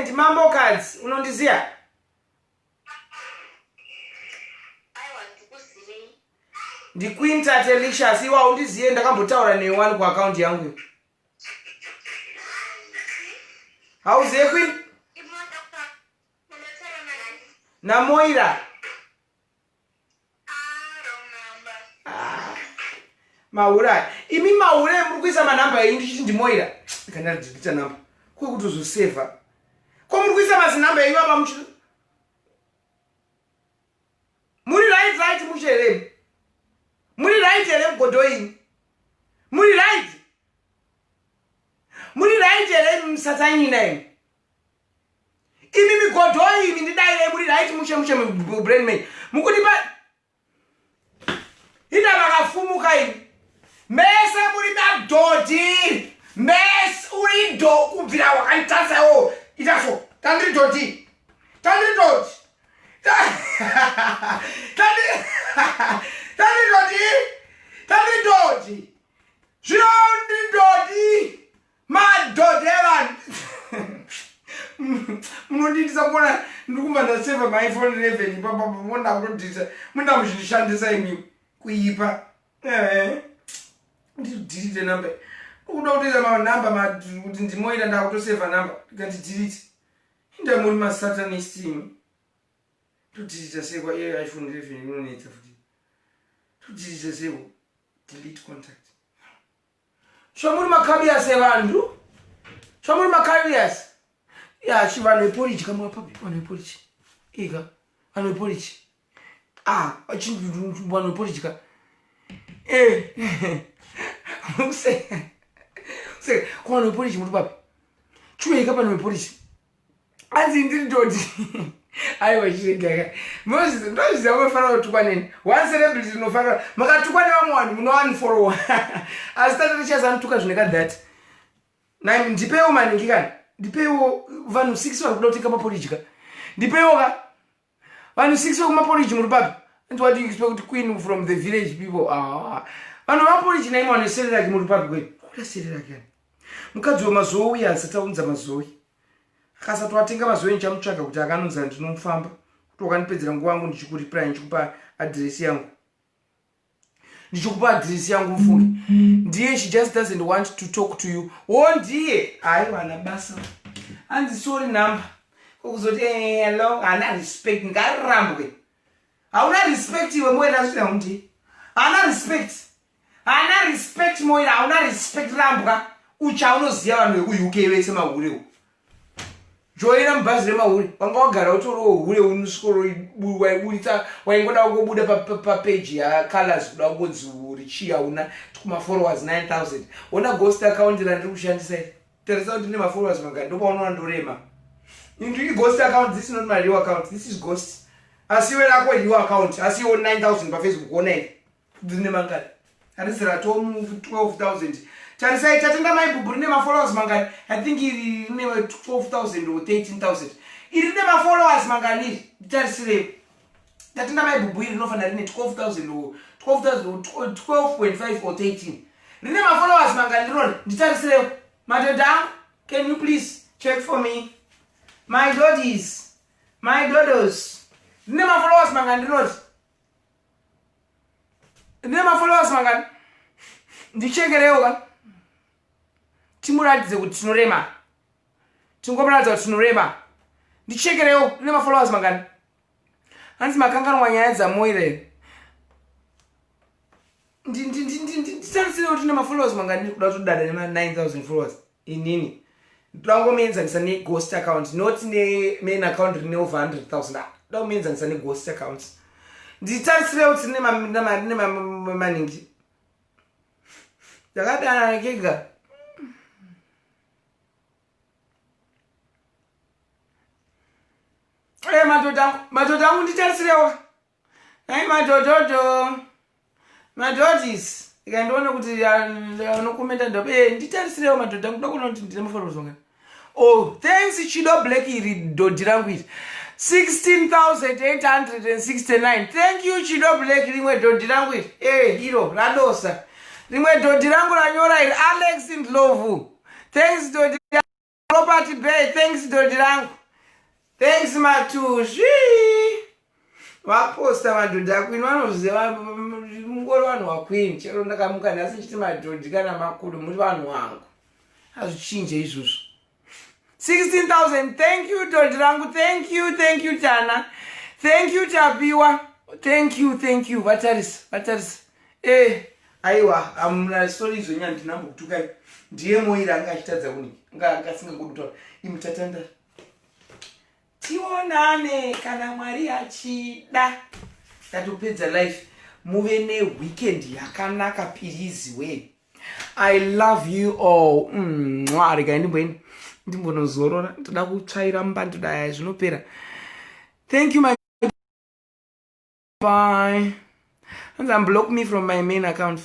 Ndimambokadzi. Unondiziya? Queen Tate Licious. Iwa undiziye ndakambotaura newe kuaccount yangu. How's the queen? Namoira. Maura. Imi maure mrukwisa manamba yindi ndimoira. Kana ndikita namba. Ko kuti uzoseva. Ko mrukwisa mazinamba yiwa pa muchi. Muri right mushere. Muri right ere godoini. Muri right. Muri right ere msatani naye. Imi migodoi imi ndidaire muri right mushe brain man. Mukuti ba ina vakafumuka imi. Mesa muri madodi. Mes uri do kubvira wakantasa wo. Itaso. Tandri dodi. Tandri dodi. Tandri dodi. Zvirondi dodi. Madodevan. Munonditisa kuona ndikumba ndaseva my iPhone 11 papa munda kutodisa munda muzvishandisa imi kuipa ndidelete number ukuda kutisa ma number kuti ndimoita ndakutoseva number ndikati delete inda muri ma satanist imi todelete sekwa iPhone 11 inonetsa futi todelete sekwa delete contact shomuri makabias evantu shomuri makabias ya chivano ipolichi kama papi vano ipolichi iga vano ipolichi chindu vano ipolichi ka se kwa vano ipolichi mutu papi chuwe ika vano ipolichi anzi ndiri dodi aiwa chirigaka Moses ndozviziva munofanira kutukwa neni one celebrity unofanira makatukwa nevamwe vanhu muno unfollow asi tatatichaza anotuka zvinekadhati nai ndipewo maningi kana ndipewo vanhu 6 vari kuda kutenga maporiji ka ndipewo ka vanhu 6 vekumaporiji muri papi and what do you expect queen from the village people vanhu vamaporiji naimo vanosereraki muri papi kwenu kudasereraki ani mukadzi wemazowi asati aunza mazowi akasati watenga mazowi nichamutsvaga kuti akanunza ndinomufamba kuti wakanipedzera nguva yangu ndichikuripira ndichikupa adresi yangu mufunge ndiye she just doesn't want to talk to you ndiye aiwana basa anzi sorry number kokuzoti hello ana respect ngarambe hauna respect iwe moira zvina undi ana respect moira hauna respect rambwa uchaunoziva vanhu veku-UK vese mahureu joina mubhazi remahuri wanga wagara utoriwo hure unosvikoro waingoda kubuda papeji yacolors kuda kungonzi richi hauna kuma-followers 9000 ona ghost account randiri kushandisa tarisa kuti nema-followers mangani ndopaunoona ndorema ghost account, this is not my real account, this is ghost asi iwe rako real account asi iwo 9000 pafacebook ona iri dzine mangani handisi ratomu 12000 tarisai tatenga maibhubu rine ma-followers mangani I think iri rine 12000 or 13000 iri rine ma-followers mangani iri nditarisire tatenga maibhubu iri rinofanira rine 12000 or 12.5 or 13 rine ma-followers mangani rirone nditarisire madhodha can you please check for me my daughters rine ma-followers mangani rinoti rine ma-followers mangani ndichekerewo ka timuratidze kuti tinorema tingomuratidza kuti tinorema ndichekerewo rine ma-followers mangani hanzi makanganwa nyaya dzamoire nditarisire kuti rine ma-followers mangani ndiri kuda kutodada nema-9000 followers inini ndoda kungomuenzanisa neghost account not nemain account rine over 100,000 ndoda kumuenzanisa neghost account nditarisire kuti rine maningi ndakadana kega madhodha angu nditarisirewo ai madhodhis ikandiona kuti anokomenda ndobe nditarisirewo madhodha angu ndakuona kuti ndine mafollowers mangani thanks chido black iri dhodhi rangu iri 16,869 thank you chido black rimwe dhodhi rangu iri iro radosa rimwe dhodhi rangu ranyora iri Alex Ndlovu thanks dhodhi Property Bay thanks dhodhi rangu thanks Matushi vaposta madhodhi akwini vanoziva mungori vanhu wakwini chero ndakamuka nhasi chiti madhodhi kana makuru muri vanhu vangu azvichinje izvozvo 16,000. Thank you, Dodrangu. Thank you, Tana. Thank you, Chapiwa. Thank you. Vataris. Aiwa, I'm sorry, Zonya, Dinambo, to guy. Diemo iranga chitaza uni. Nga singa kudutora. Imtatanda. Tionane kana Mwari achida. Tatupedza life. Muve ne weekend yakanaka pirizi we. I love you all. Mwari kaini ndimbonozorora toda kutsvaira mubando daya zvinopera. Thank you my bye. And unblock me from my main account.